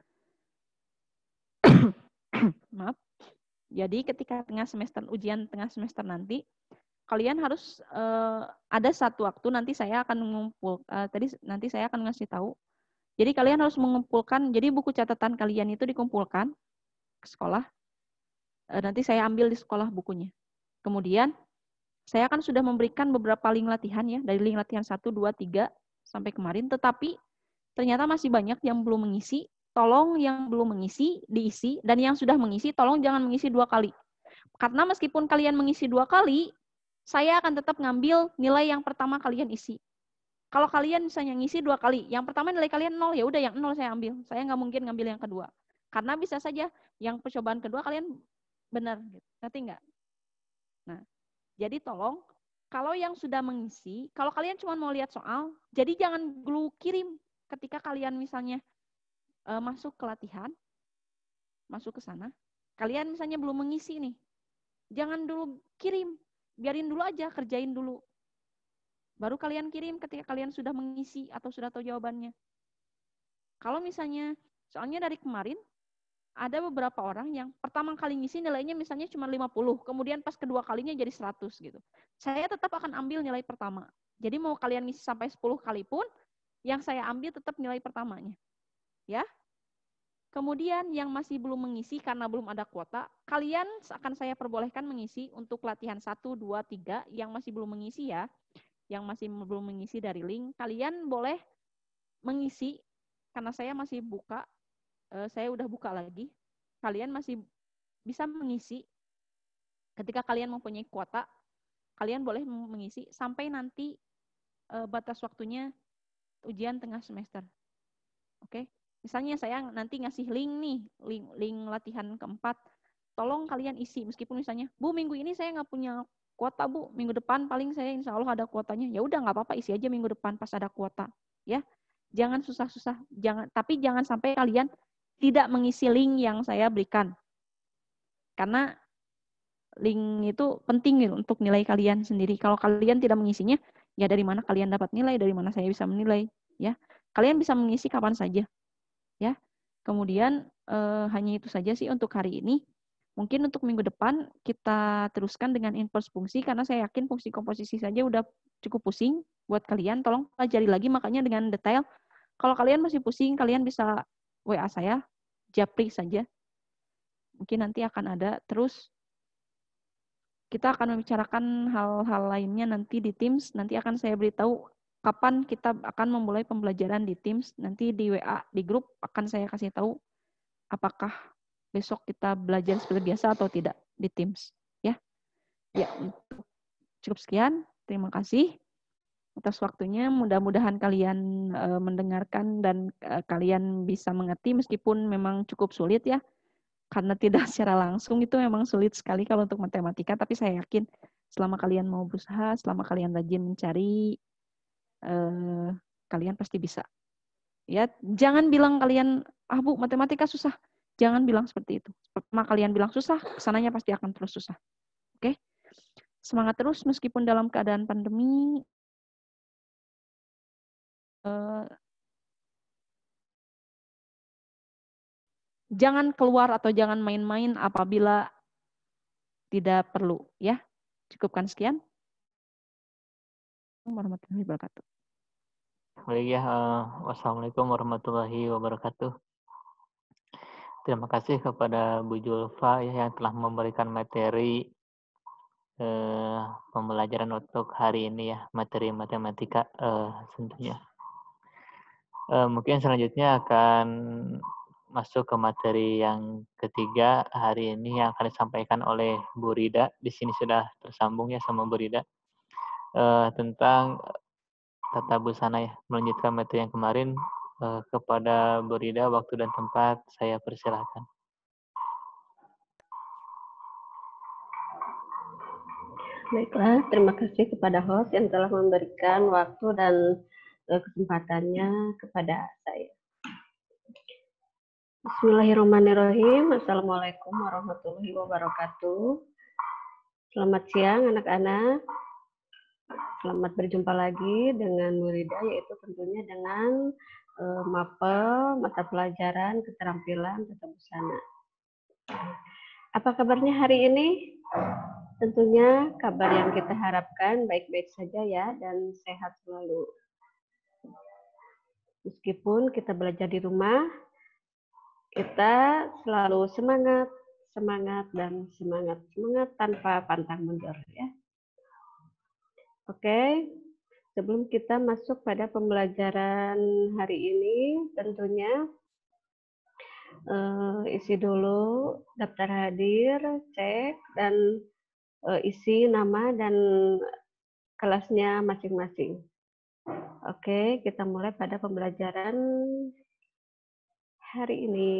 C: maaf. Jadi ketika ujian tengah semester nanti, kalian harus ada satu waktu nanti saya akan nanti saya akan ngasih tahu. Jadi kalian harus mengumpulkan, jadi buku catatan kalian itu dikumpulkan ke sekolah. Nanti saya ambil di sekolah bukunya. Kemudian saya akan sudah memberikan beberapa link latihan ya, dari link latihan 1, 2, 3 sampai kemarin, tetapi ternyata masih banyak yang belum mengisi. Tolong yang belum mengisi, diisi, dan yang sudah mengisi, tolong jangan mengisi 2 kali. Karena meskipun kalian mengisi 2 kali, saya akan tetap ngambil nilai yang pertama kalian isi. Kalau kalian misalnya ngisi 2 kali, yang pertama nilai kalian 0, ya udah yang 0 saya ambil. Saya nggak mungkin ngambil yang kedua. Karena bisa saja yang percobaan kedua kalian benar. Ngerti nggak? Nah, jadi tolong, kalau yang sudah mengisi, kalau kalian cuma mau lihat soal, jadi jangan dulu kirim ketika kalian misalnya masuk ke latihan, masuk ke sana, kalian misalnya belum mengisi nih, jangan dulu kirim, biarin dulu aja, kerjain dulu. Baru kalian kirim ketika kalian sudah mengisi atau sudah tahu jawabannya. Kalau misalnya, soalnya dari kemarin, ada beberapa orang yang pertama kali ngisi nilainya misalnya cuma 50, kemudian pas kedua kalinya jadi 100 gitu. Saya tetap akan ambil nilai pertama. Jadi mau kalian ngisi sampai 10 kali pun, yang saya ambil tetap nilai pertamanya. Ya. Kemudian yang masih belum mengisi karena belum ada kuota, kalian akan saya perbolehkan mengisi untuk latihan 1, 2, 3 yang masih belum mengisi ya. Yang masih belum mengisi dari link, kalian boleh mengisi karena saya masih buka. Saya udah buka lagi, kalian masih bisa mengisi ketika kalian mempunyai kuota, kalian boleh mengisi sampai nanti batas waktunya ujian tengah semester. Oke, misalnya saya nanti ngasih link nih, link latihan keempat, tolong kalian isi, meskipun misalnya, Bu minggu ini saya nggak punya kuota Bu, minggu depan paling saya insya Allah ada kuotanya, ya udah nggak apa-apa, isi aja minggu depan pas ada kuota, ya. Jangan susah-susah, tapi jangan sampai kalian tidak mengisi link yang saya berikan. Karena link itu penting gitu untuk nilai kalian sendiri. Kalau kalian tidak mengisinya, ya dari mana kalian dapat nilai, dari mana saya bisa menilai, ya. Kalian bisa mengisi kapan saja, ya. Kemudian hanya itu saja sih untuk hari ini. Mungkin untuk minggu depan kita teruskan dengan inverse fungsi, karena saya yakin fungsi komposisi saja udah cukup pusing buat kalian. Tolong pelajari lagi makanya dengan detail. Kalau kalian masih pusing, kalian bisa WA saya, japri saja. Mungkin nanti akan ada. Terus kita akan membicarakan hal-hal lainnya nanti di Teams. Nanti akan saya beritahu kapan kita akan memulai pembelajaran di Teams. Nanti di WA, di grup akan saya kasih tahu apakah besok kita belajar seperti biasa atau tidak di Teams. Ya, cukup sekian. Terima kasih atas waktunya. Mudah-mudahan kalian mendengarkan dan kalian bisa mengerti meskipun memang cukup sulit ya. Karena tidak secara langsung itu memang sulit sekali kalau untuk matematika, tapi saya yakin selama kalian mau berusaha, selama kalian rajin mencari, kalian pasti bisa. Ya, jangan bilang kalian, Bu, matematika susah. Jangan bilang seperti itu. Pertama kalian bilang susah, kesananya pasti akan terus susah. Oke? Semangat terus meskipun dalam keadaan pandemi. Jangan keluar atau jangan main-main apabila tidak perlu, ya. Cukupkan sekian. Warahmatullahi wabarakatuh.
A: Baik ya, wassalamualaikum warahmatullahi wabarakatuh. Terima kasih kepada Bu Julfa ya, yang telah memberikan materi pembelajaran untuk hari ini ya, materi matematika tentunya. Mungkin selanjutnya akan masuk ke materi yang ketiga hari ini yang akan disampaikan oleh Bu Rida. Di sini sudah tersambung ya sama Bu Rida tentang tata busana ya. Melanjutkan materi yang kemarin, kepada Bu Rida waktu dan tempat saya persilahkan.
D: Baiklah, terima kasih kepada host yang telah memberikan waktu dan kesempatannya kepada saya. Bismillahirrahmanirrahim. Assalamualaikum warahmatullahi wabarakatuh. Selamat siang anak-anak. Selamat berjumpa lagi dengan Bu Rida, yaitu tentunya dengan mapel mata pelajaran keterampilan tata busana. Apa kabarnya hari ini? Tentunya kabar yang kita harapkan baik-baik saja ya, dan sehat selalu. Meskipun kita belajar di rumah, kita selalu semangat, dan semangat tanpa pantang mundur ya. Oke, sebelum kita masuk pada pembelajaran hari ini, tentunya isi dulu daftar hadir, cek, dan isi nama dan kelasnya masing-masing. Oke, kita mulai pada pembelajaran hari ini.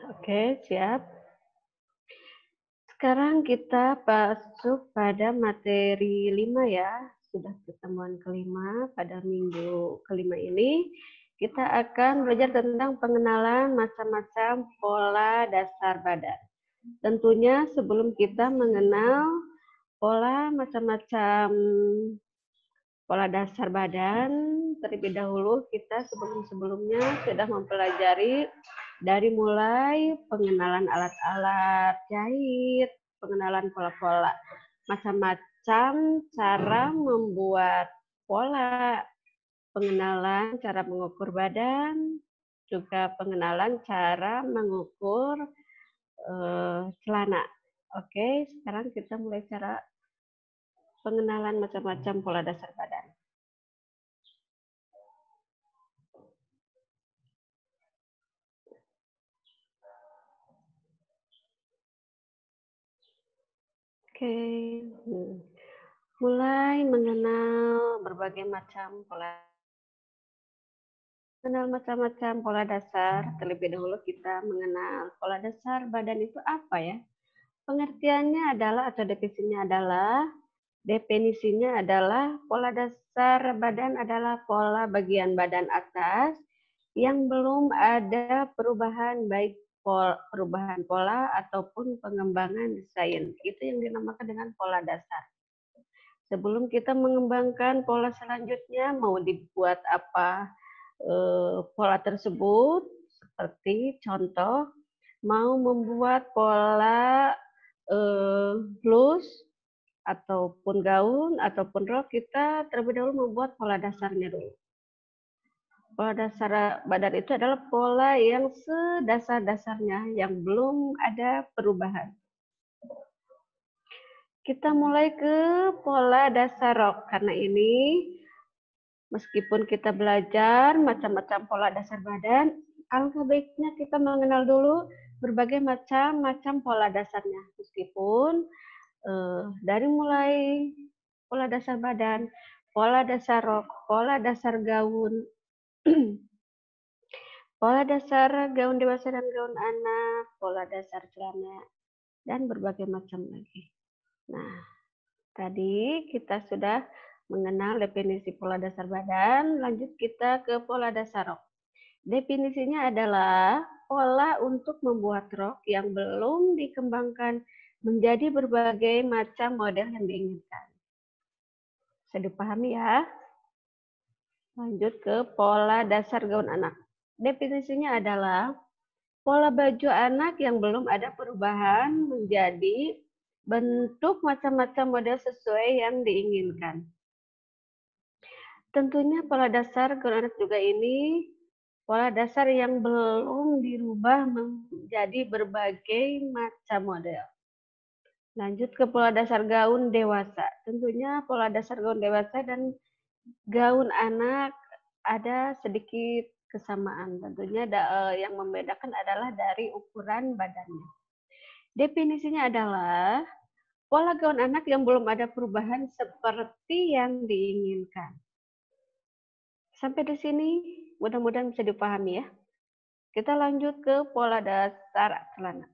D: Oke, siap. Sekarang kita masuk pada materi 5 ya. Sudah pertemuan kelima pada minggu kelima ini. Kita akan belajar tentang pengenalan macam-macam pola dasar badan. Tentunya sebelum kita mengenal pola macam-macam pola dasar badan, terlebih dahulu kita sebelum-sebelumnya sudah mempelajari dari mulai pengenalan alat-alat jahit, pengenalan pola-pola, macam-macam cara membuat pola, pengenalan cara mengukur badan, juga pengenalan cara mengukur celana. Oke, sekarang kita mulai cara pengenalan macam-macam pola dasar badan. Oke, mulai mengenal berbagai macam pola. Mengenal macam-macam pola dasar, terlebih dahulu kita mengenal pola dasar badan itu apa ya? Pengertiannya adalah atau definisinya adalah pola dasar badan adalah pola bagian badan atas yang belum ada perubahan baik perubahan pola ataupun pengembangan desain. Itu yang dinamakan dengan pola dasar. Sebelum kita mengembangkan pola selanjutnya, mau dibuat apa pola tersebut, seperti contoh, mau membuat pola blus, ataupun gaun, ataupun rok, kita terlebih dahulu membuat pola dasarnya dulu. Pola dasar badan itu adalah pola yang sedasar-dasarnya, yang belum ada perubahan. Kita mulai ke pola dasar rok. Karena ini, meskipun kita belajar macam-macam pola dasar badan, alangkah baiknya kita mengenal dulu berbagai macam pola dasarnya. Meskipun dari mulai pola dasar badan, pola dasar rok, pola dasar gaun, pola dasar gaun dewasa dan gaun anak, pola dasar celana, dan berbagai macam lagi. Nah, Tadi kita sudah mengenal definisi pola dasar badan, lanjut kita ke pola dasar rok. Definisinya adalah pola untuk membuat rok yang belum dikembangkan menjadi berbagai macam model yang diinginkan. Bisa dipahami ya? Lanjut ke pola dasar gaun anak. Definisinya adalah pola baju anak yang belum ada perubahan menjadi bentuk macam-macam model sesuai yang diinginkan. Tentunya pola dasar gaun anak juga ini pola dasar yang belum dirubah menjadi berbagai macam model. Lanjut ke pola dasar gaun dewasa. Tentunya pola dasar gaun dewasa dan gaun anak ada sedikit kesamaan. Tentunya yang membedakan adalah dari ukuran badannya. Definisinya adalah pola gaun anak yang belum ada perubahan seperti yang diinginkan. Sampai di sini mudah-mudahan bisa dipahami ya. Kita lanjut ke pola dasar celana.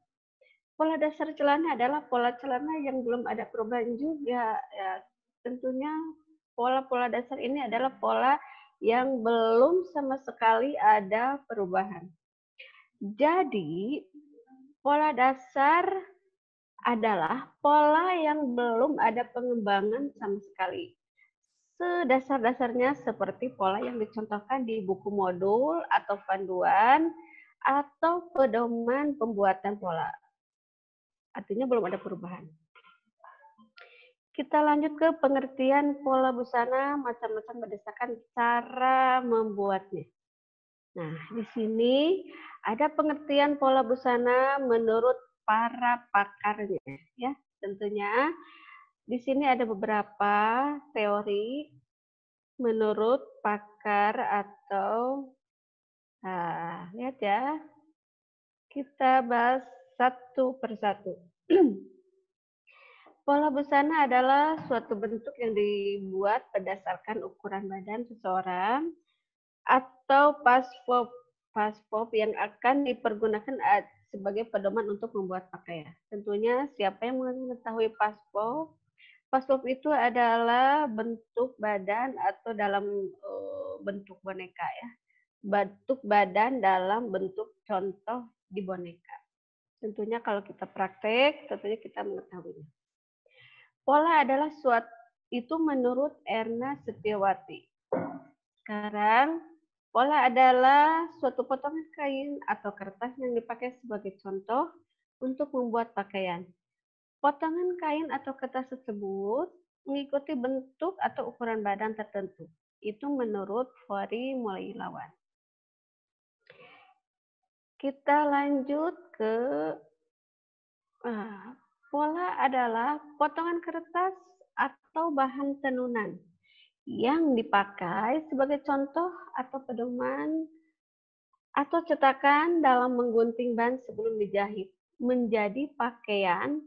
D: Pola dasar celana adalah pola celana yang belum ada perubahan juga. Ya, tentunya pola-pola dasar ini adalah pola yang belum sama sekali ada perubahan. Jadi, pola dasar adalah pola yang belum ada pengembangan sama sekali. Sedasar-dasarnya seperti pola yang dicontohkan di buku modul atau panduan atau pedoman pembuatan pola. Artinya belum ada perubahan. Kita lanjut ke pengertian pola busana macam-macam berdasarkan cara membuatnya. Nah, di sini ada pengertian pola busana menurut para pakarnya, ya. Tentunya di sini ada beberapa teori menurut pakar atau lihat ya. Kita bahas satu persatu. Pola busana adalah suatu bentuk yang dibuat berdasarkan ukuran badan seseorang atau paspop yang akan dipergunakan sebagai pedoman untuk membuat pakaian. Tentunya siapa yang mengetahui paspop? Paspop itu adalah bentuk badan atau dalam bentuk boneka ya. Bentuk badan dalam bentuk contoh di boneka. Tentunya kalau kita praktek, tentunya kita mengetahuinya. Pola adalah suatu itu menurut Erna Setiawati. Sekarang, pola adalah suatu potongan kain atau kertas yang dipakai sebagai contoh untuk membuat pakaian. Potongan kain atau kertas tersebut mengikuti bentuk atau ukuran badan tertentu. Itu menurut Fori Mulailawan. Kita lanjut ke pola adalah potongan kertas atau bahan tenunan yang dipakai sebagai contoh atau pedoman atau cetakan dalam menggunting ban sebelum dijahit menjadi pakaian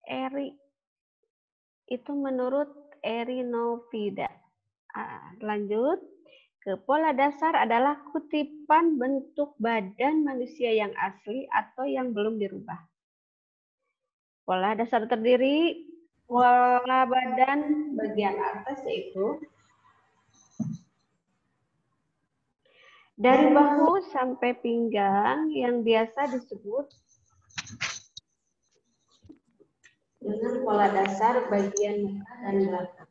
D: eri. Itu menurut Eri Novida. Lanjut ke pola dasar adalah kutipan bentuk badan manusia yang asli atau yang belum dirubah. Pola dasar terdiri pola badan bagian atas yaitu dari bahu sampai pinggang yang biasa disebut dengan pola dasar bagian muka dan belakang.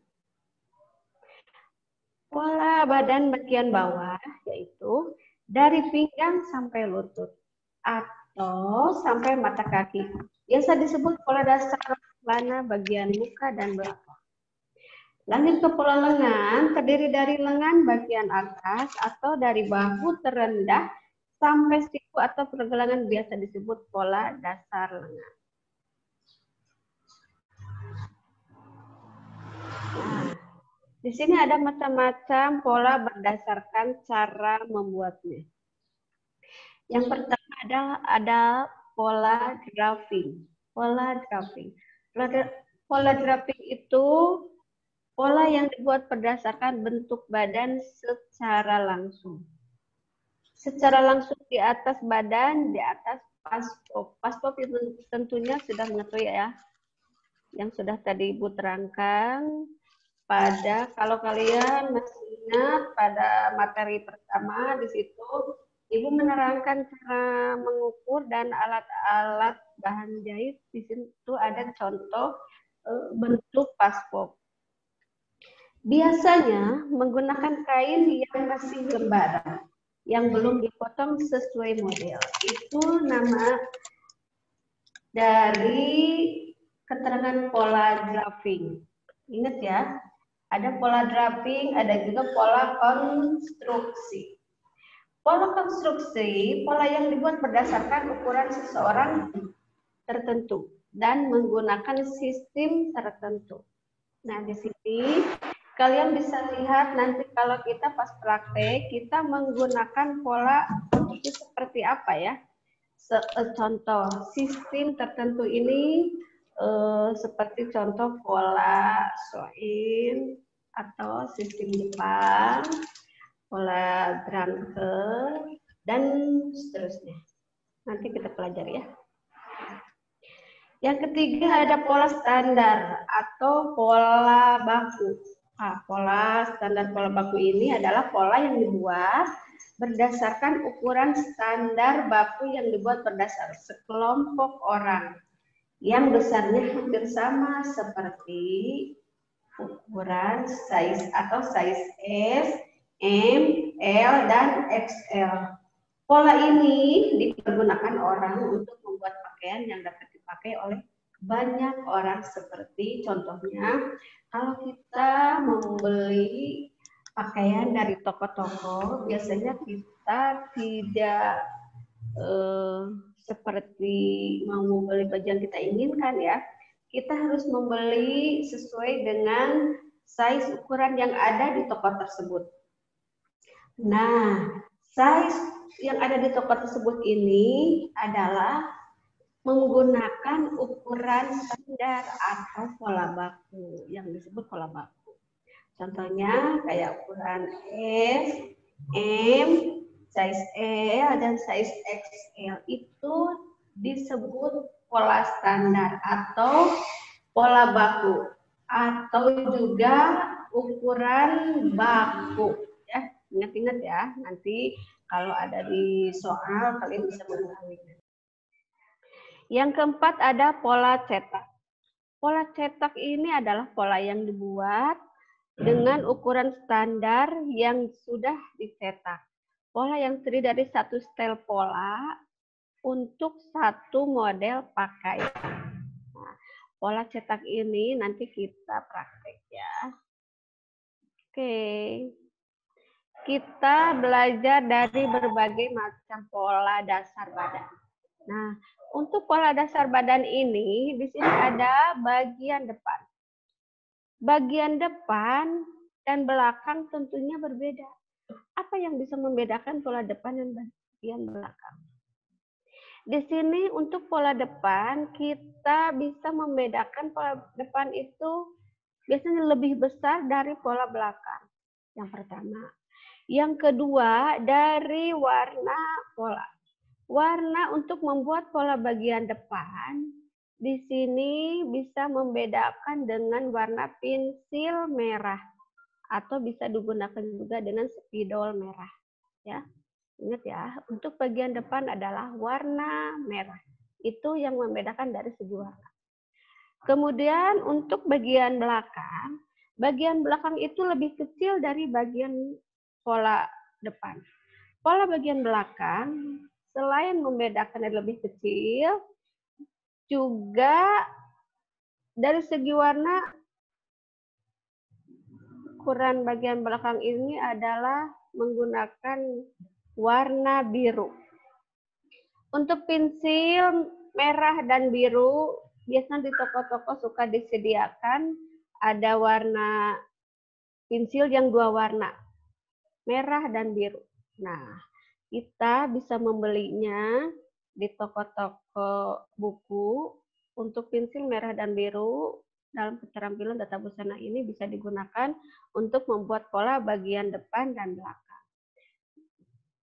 D: Pola badan bagian bawah yaitu dari pinggang sampai lutut atau sampai mata kaki. Biasa disebut pola dasar celana bagian muka dan belakang. Lanjut ke pola lengan, terdiri dari lengan bagian atas atau dari bahu terendah sampai siku atau pergelangan biasa disebut pola dasar lengan. Di sini ada macam-macam pola berdasarkan cara membuatnya. Yang pertama ada pola draping. Pola draping itu pola yang dibuat berdasarkan bentuk badan secara langsung. Secara langsung di atas badan, di atas paspop. Paspop itu tentunya sudah mengetahui ya, yang sudah tadi Ibu terangkan pada, kalau kalian masih ingat pada materi pertama di situ Ibu menerangkan cara mengukur dan alat-alat bahan jahit. Di situ ada contoh bentuk paspop. Biasanya menggunakan kain yang masih lembaran, yang belum dipotong sesuai model. Itu nama dari keterangan pola draping. Ingat ya, ada pola draping, ada juga pola konstruksi. Pola konstruksi, pola yang dibuat berdasarkan ukuran seseorang tertentu dan menggunakan sistem tertentu. Nah, di sini kalian bisa lihat nanti kalau kita pas praktek, kita menggunakan pola itu seperti apa ya. Contoh sistem tertentu ini seperti contoh pola Soin atau sistem Jepang, pola Drunker, dan seterusnya. Nanti kita pelajari ya. Yang ketiga ada pola standar atau pola baku. Nah, pola standar pola baku ini adalah pola yang dibuat berdasarkan ukuran standar baku yang dibuat berdasar sekelompok orang yang besarnya hampir sama seperti ukuran size atau size S, M, L, dan XL. Pola ini dipergunakan orang untuk membuat pakaian yang dapat dipakai oleh banyak orang, seperti contohnya kalau kita membeli pakaian dari toko-toko, biasanya kita tidak seperti mau membeli baju yang kita inginkan ya. Kita harus membeli sesuai dengan size ukuran yang ada di toko tersebut. Nah, size yang ada di toko tersebut ini adalah menggunakan ukuran standar atau pola baku yang disebut pola baku. Contohnya kayak ukuran S, M, size L, dan size XL itu disebut pola standar atau pola baku atau juga ukuran baku. Ya, ingat-ingat ya, nanti kalau ada di soal kalian bisa mengetahuinya. Yang keempat ada pola cetak. Pola cetak ini adalah pola yang dibuat dengan ukuran standar yang sudah dicetak. Pola yang terdiri dari satu setel pola untuk satu model pakaian. Nah, pola cetak ini nanti kita praktek ya. Oke. Kita belajar dari berbagai macam pola dasar badan. Nah, untuk pola dasar badan ini, di sini ada bagian depan. Bagian depan dan belakang tentunya berbeda. Apa yang bisa membedakan pola depan dan bagian belakang? Di sini untuk pola depan, kita bisa membedakan pola depan itu biasanya lebih besar dari pola belakang. Yang pertama. Yang kedua, dari warna pola. Warna untuk membuat pola bagian depan, di sini bisa membedakan dengan warna pensil merah. Atau bisa digunakan juga dengan spidol merah. Ya, ingat ya, untuk bagian depan adalah warna merah. Itu yang membedakan dari segi warna. Kemudian untuk bagian belakang itu lebih kecil dari bagian pola depan. Pola bagian belakang, selain membedakan yang lebih kecil, juga dari segi warna, ukuran bagian belakang ini adalah menggunakan warna biru. Untuk pensil merah dan biru, biasanya di toko-toko suka disediakan ada warna pensil yang dua warna, merah dan biru. Nah, kita bisa membelinya di toko-toko buku untuk pensil merah dan biru. Dalam keterampilan tata busana ini bisa digunakan untuk membuat pola bagian depan dan belakang.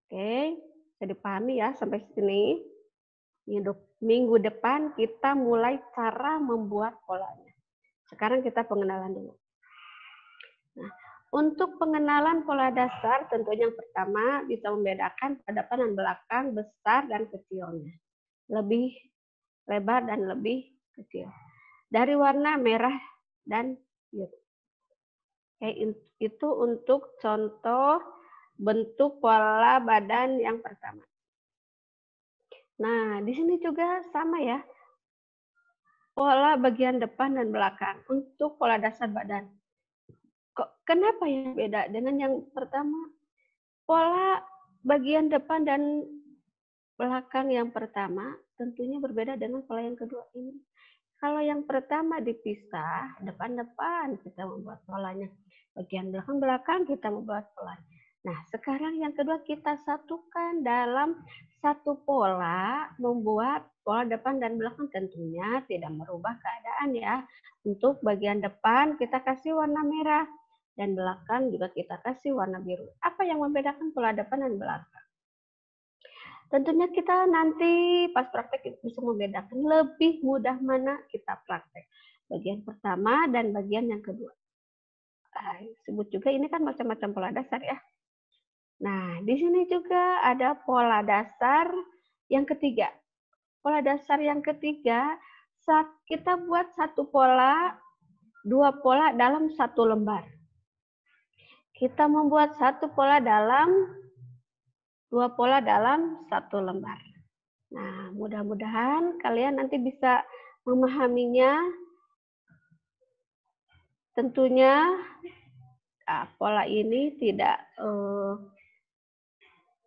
D: Oke, bisa dipahami ya sampai sini. Minggu depan kita mulai cara membuat polanya. Sekarang kita pengenalan dulu. Nah, untuk pengenalan pola dasar, tentunya yang pertama bisa membedakan pada depan dan belakang, besar dan kecilnya. Lebih lebar dan lebih kecil. Dari warna merah dan biru. Itu untuk contoh bentuk pola badan yang pertama. Nah, di sini juga sama ya. Pola bagian depan dan belakang untuk pola dasar badan. Kenapa yang beda dengan yang pertama? Pola bagian depan dan belakang yang pertama tentunya berbeda dengan pola yang kedua ini. Kalau yang pertama dipisah, depan-depan kita membuat polanya. Bagian belakang-belakang kita membuat polanya. Nah, sekarang yang kedua kita satukan dalam satu pola, membuat pola depan dan belakang tentunya tidak merubah keadaan ya. Untuk bagian depan kita kasih warna merah dan belakang juga kita kasih warna biru. Apa yang membedakan pola depan dan belakang? Tentunya kita nanti pas praktek bisa membedakan lebih mudah mana kita praktek. Bagian pertama dan bagian yang kedua. Sebut juga ini kan macam-macam pola dasar ya. Nah, di sini juga ada pola dasar yang ketiga. Pola dasar yang ketiga, saat kita buat satu pola, dua pola dalam satu lembar. Kita membuat satu pola dalam, dua pola dalam satu lembar. Nah, mudah-mudahan kalian nanti bisa memahaminya. Tentunya pola ini tidak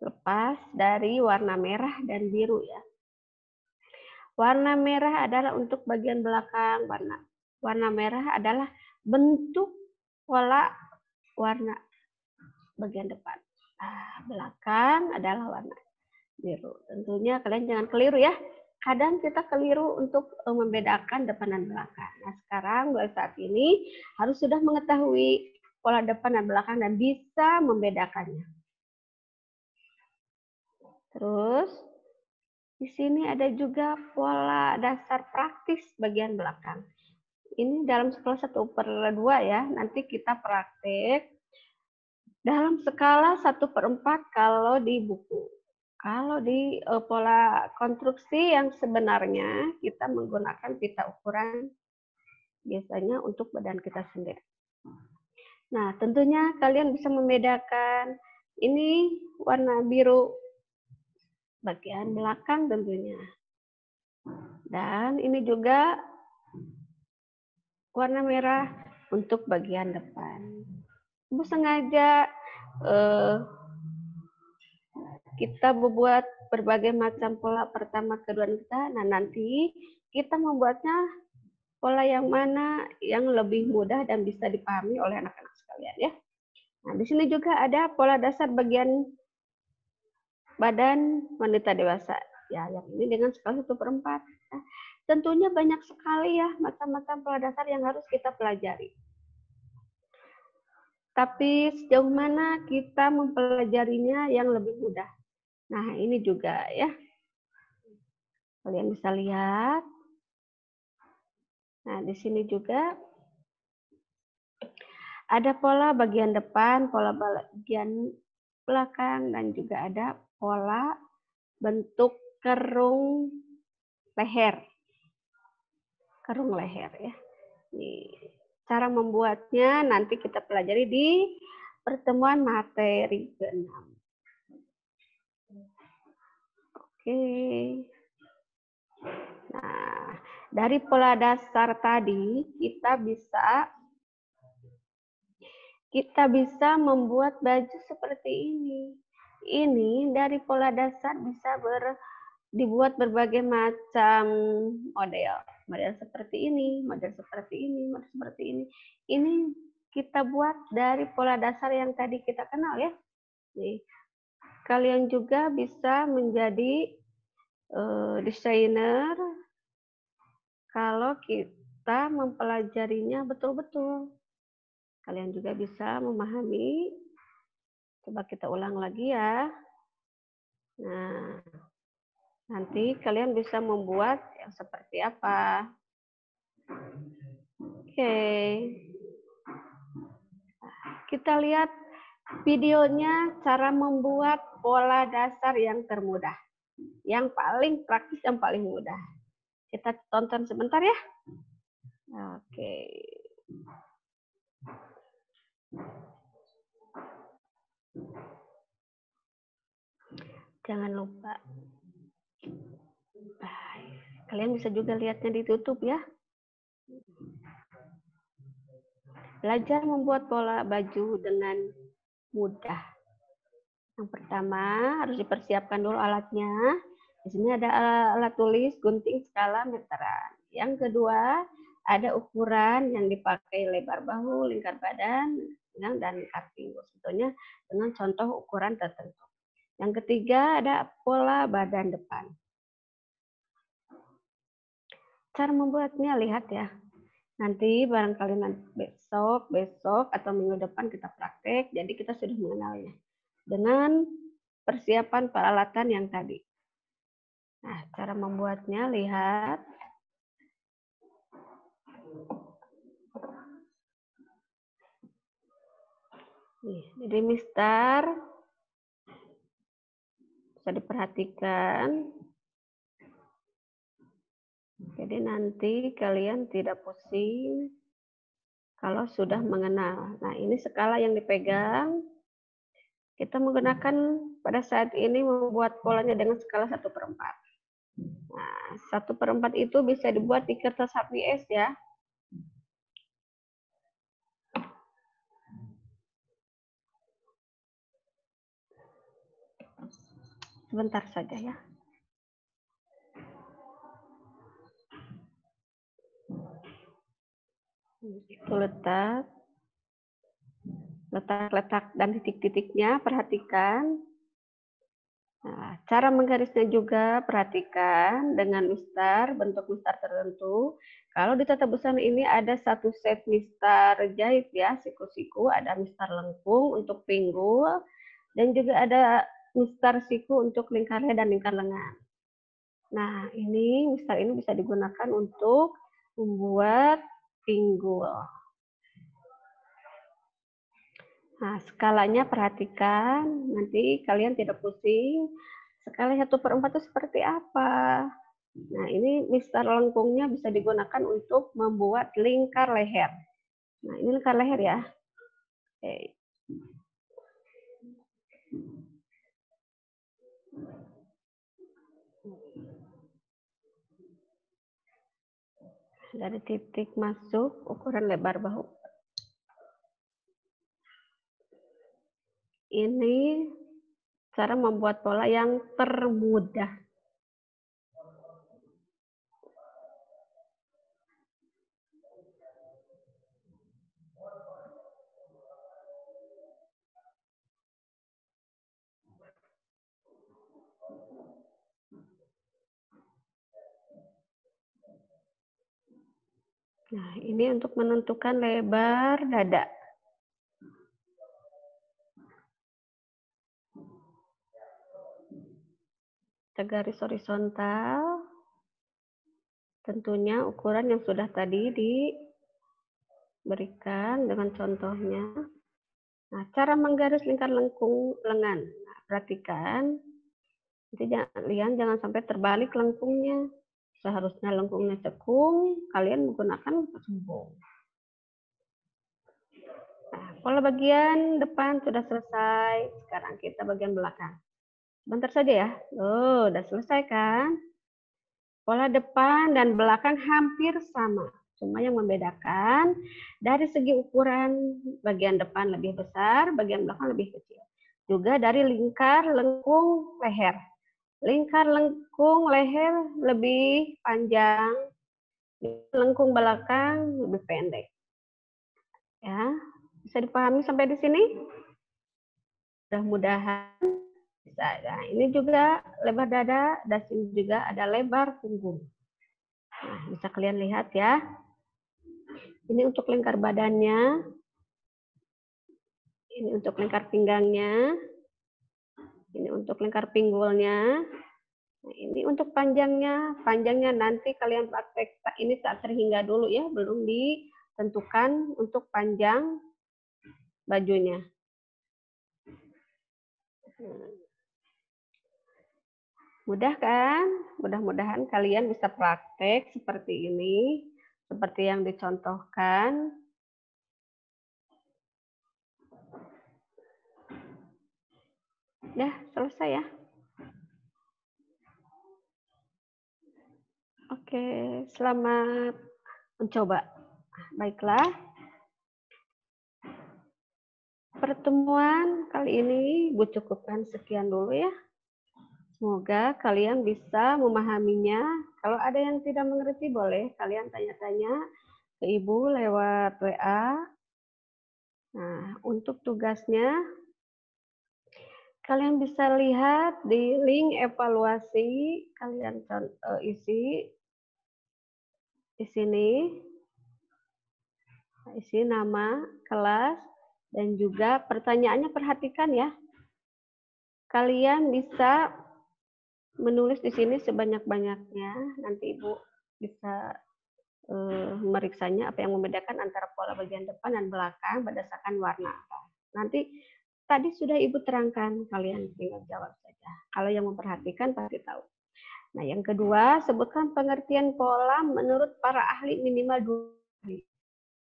D: lepas dari warna merah dan biru ya. Warna merah adalah untuk bagian belakang, warna merah adalah bentuk pola warna bagian depan. Belakang adalah warna biru. Tentunya kalian jangan keliru ya. Kadang kita keliru untuk membedakan depan dan belakang. Nah, sekarang mulai saat ini harus sudah mengetahui pola depan dan belakang dan bisa membedakannya. Terus di sini ada juga pola dasar praktis bagian belakang. Ini dalam skala 1/2 ya. Nanti kita praktek dalam skala 1/4 kalau di buku. Kalau di pola konstruksi yang sebenarnya kita menggunakan pita ukuran biasanya untuk badan kita sendiri. Nah, tentunya kalian bisa membedakan ini warna biru bagian belakang tentunya. Dan ini juga warna merah untuk bagian depan. Ibu sengaja kita membuat berbagai macam pola pertama, kedua, dan ketiga. Nah, nanti kita membuatnya pola yang mana yang lebih mudah dan bisa dipahami oleh anak-anak sekalian ya. Nah, di sini juga ada pola dasar bagian badan wanita dewasa. Ya, yang ini dengan skala 1/4. Nah, tentunya banyak sekali ya macam-macam pola dasar yang harus kita pelajari. Tapi sejauh mana kita mempelajarinya yang lebih mudah. Nah, ini juga ya. Kalian bisa lihat. Nah, di sini juga ada pola bagian depan, pola bagian belakang, dan juga ada pola bentuk kerung leher. Kerung leher ya. Nih, cara membuatnya nanti kita pelajari di pertemuan materi ke-6. Oke. Nah, dari pola dasar tadi kita bisa membuat baju seperti ini. Ini dari pola dasar bisa dibuat berbagai macam model. Model seperti ini, model seperti ini, model seperti ini. Ini kita buat dari pola dasar yang tadi kita kenal ya. Nih, kalian juga bisa menjadi desainer kalau kita mempelajarinya betul-betul. Kalian juga bisa memahami. Coba kita ulang lagi ya. Nah, Nanti kalian bisa membuat yang seperti apa. Oke. Kita lihat videonya cara membuat pola dasar yang termudah. Yang paling praktis, yang paling mudah. Kita tonton sebentar ya. Oke. Jangan lupa. Kalian bisa juga lihatnya di YouTube ya. Belajar membuat pola baju dengan mudah. Yang pertama harus dipersiapkan dulu alatnya. Di sini ada alat tulis, gunting, skala, meteran. Yang kedua ada ukuran yang dipakai lebar bahu, lingkar badan, dan lingkar pinggul. Tentunya dengan contoh ukuran tertentu. Yang ketiga ada pola badan depan. Cara membuatnya lihat ya. Nanti barangkali besok atau minggu depan kita praktek, jadi kita sudah mengenalnya. Dengan persiapan peralatan yang tadi. Nah, cara membuatnya lihat. Nih, jadi mistar bisa diperhatikan. Jadi nanti kalian tidak pusing kalau sudah mengenal. Nah, ini skala yang dipegang. Kita menggunakan pada saat ini membuat polanya dengan skala 1/4. Nah, 1/4 itu bisa dibuat di kertas HVS ya. Sebentar saja ya. Itu letak dan titik-titiknya, perhatikan. Nah, cara menggarisnya juga perhatikan dengan mistar, bentuk mistar tertentu. Kalau di tata busana ini ada satu set mistar jahit ya, siku-siku, ada mistar lengkung untuk pinggul, dan juga ada mistar siku untuk lingkar leher dan lingkar lengan. Nah, ini mistar ini bisa digunakan untuk membuat pinggul. Nah, skalanya perhatikan, nanti kalian tidak pusing. Skala 1/4 itu seperti apa? Nah, ini mistar lengkungnya bisa digunakan untuk membuat lingkar leher. Nah, ini lingkar leher ya. Oke. Dari titik masuk, ukuran lebar bahu. Ini cara membuat pola yang termudah. Nah, ini untuk menentukan lebar dada. Garis horizontal. Tentunya ukuran yang sudah tadi diberikan dengan contohnya. Nah, cara menggaris lingkar lengkung lengan. Nah, perhatikan. Nanti jangan sampai terbalik lengkungnya. Seharusnya lengkungnya cekung, kalian menggunakan sembung. Nah, pola bagian depan sudah selesai. Sekarang kita bagian belakang. Sebentar saja ya. Oh, udah selesai kan? Pola depan dan belakang hampir sama. Cuma yang membedakan dari segi ukuran bagian depan lebih besar, bagian belakang lebih kecil. Juga dari lingkar lengkung leher. Lingkar lengkung leher lebih panjang, lengkung belakang lebih pendek. Ya, bisa dipahami sampai di sini? Mudah-mudahan bisa. Nah, ini juga lebar dada, dan sini juga ada lebar punggung. Nah, bisa kalian lihat ya. Ini untuk lingkar badannya. Ini untuk lingkar pinggangnya. Ini untuk lingkar pinggulnya. Nah, ini untuk panjangnya nanti kalian praktek. Ini tak terhingga dulu ya, belum ditentukan untuk panjang bajunya. Mudah kan? Mudah-mudahan kalian bisa praktek seperti ini, seperti yang dicontohkan. Ya, selesai ya. Oke, selamat mencoba. Baiklah. Pertemuan kali ini Ibu cukupkan sekian dulu ya. Semoga kalian bisa memahaminya. Kalau ada yang tidak mengerti boleh kalian tanya-tanya ke Ibu lewat WA. Nah, untuk tugasnya kalian bisa lihat di link evaluasi, kalian isi di sini, isi nama, kelas, dan juga pertanyaannya perhatikan ya. Kalian bisa menulis di sini sebanyak-banyaknya. Nanti Ibu bisa meriksanya apa yang membedakan antara pola bagian depan dan belakang berdasarkan warna. Nanti tadi sudah Ibu terangkan, kalian tinggal jawab saja. Kalau yang memperhatikan pasti tahu. Nah, yang kedua, sebutkan pengertian pola menurut para ahli minimal 2 ahli.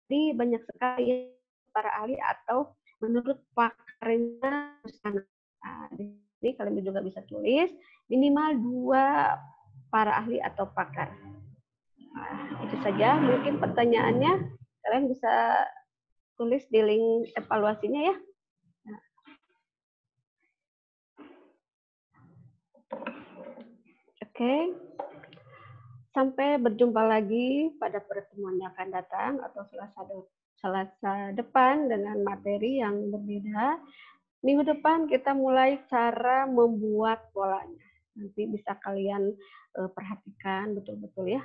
D: Jadi banyak sekali para ahli atau menurut pakarnya. Nah, jadi kalian juga bisa tulis minimal 2 para ahli atau pakar. Nah, itu saja mungkin pertanyaannya. Kalian bisa tulis di link evaluasinya ya. Oke. Sampai berjumpa lagi pada pertemuan yang akan datang atau Selasa depan dengan materi yang berbeda. Minggu depan kita mulai cara membuat polanya. Nanti bisa kalian perhatikan betul-betul ya.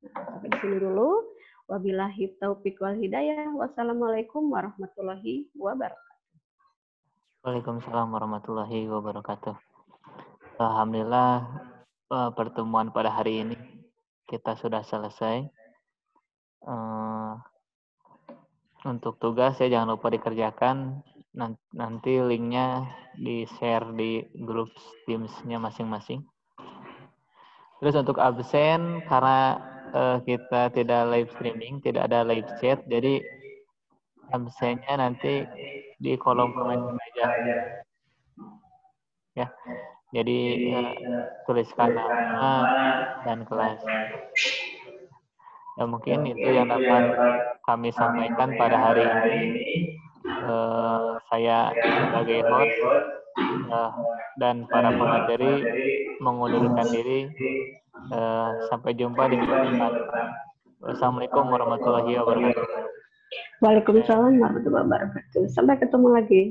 D: Nah, sampai di sini dulu. Wabillahi taufiq wal hidayah. Wassalamualaikum warahmatullahi wabarakatuh.
A: Waalaikumsalam warahmatullahi wabarakatuh. Alhamdulillah pertemuan pada hari ini kita sudah selesai. Untuk tugas ya jangan lupa dikerjakan. Nanti linknya di-share di grup Teams-nya masing-masing. Terus untuk absen, karena kita tidak live streaming, tidak ada live chat, jadi absennya nanti di kolom komentar aja. Ya, jadi tuliskan nama dan kelas. Ya, mungkin itu yang dapat kami sampaikan pada hari ini. Saya sebagai host dan para pemateri mengundurkan diri. Sampai jumpa di minggu depan. Wassalamualaikum warahmatullahi wabarakatuh.
D: Waalaikumsalam warahmatullahi wabarakatuh. Sampai ketemu lagi.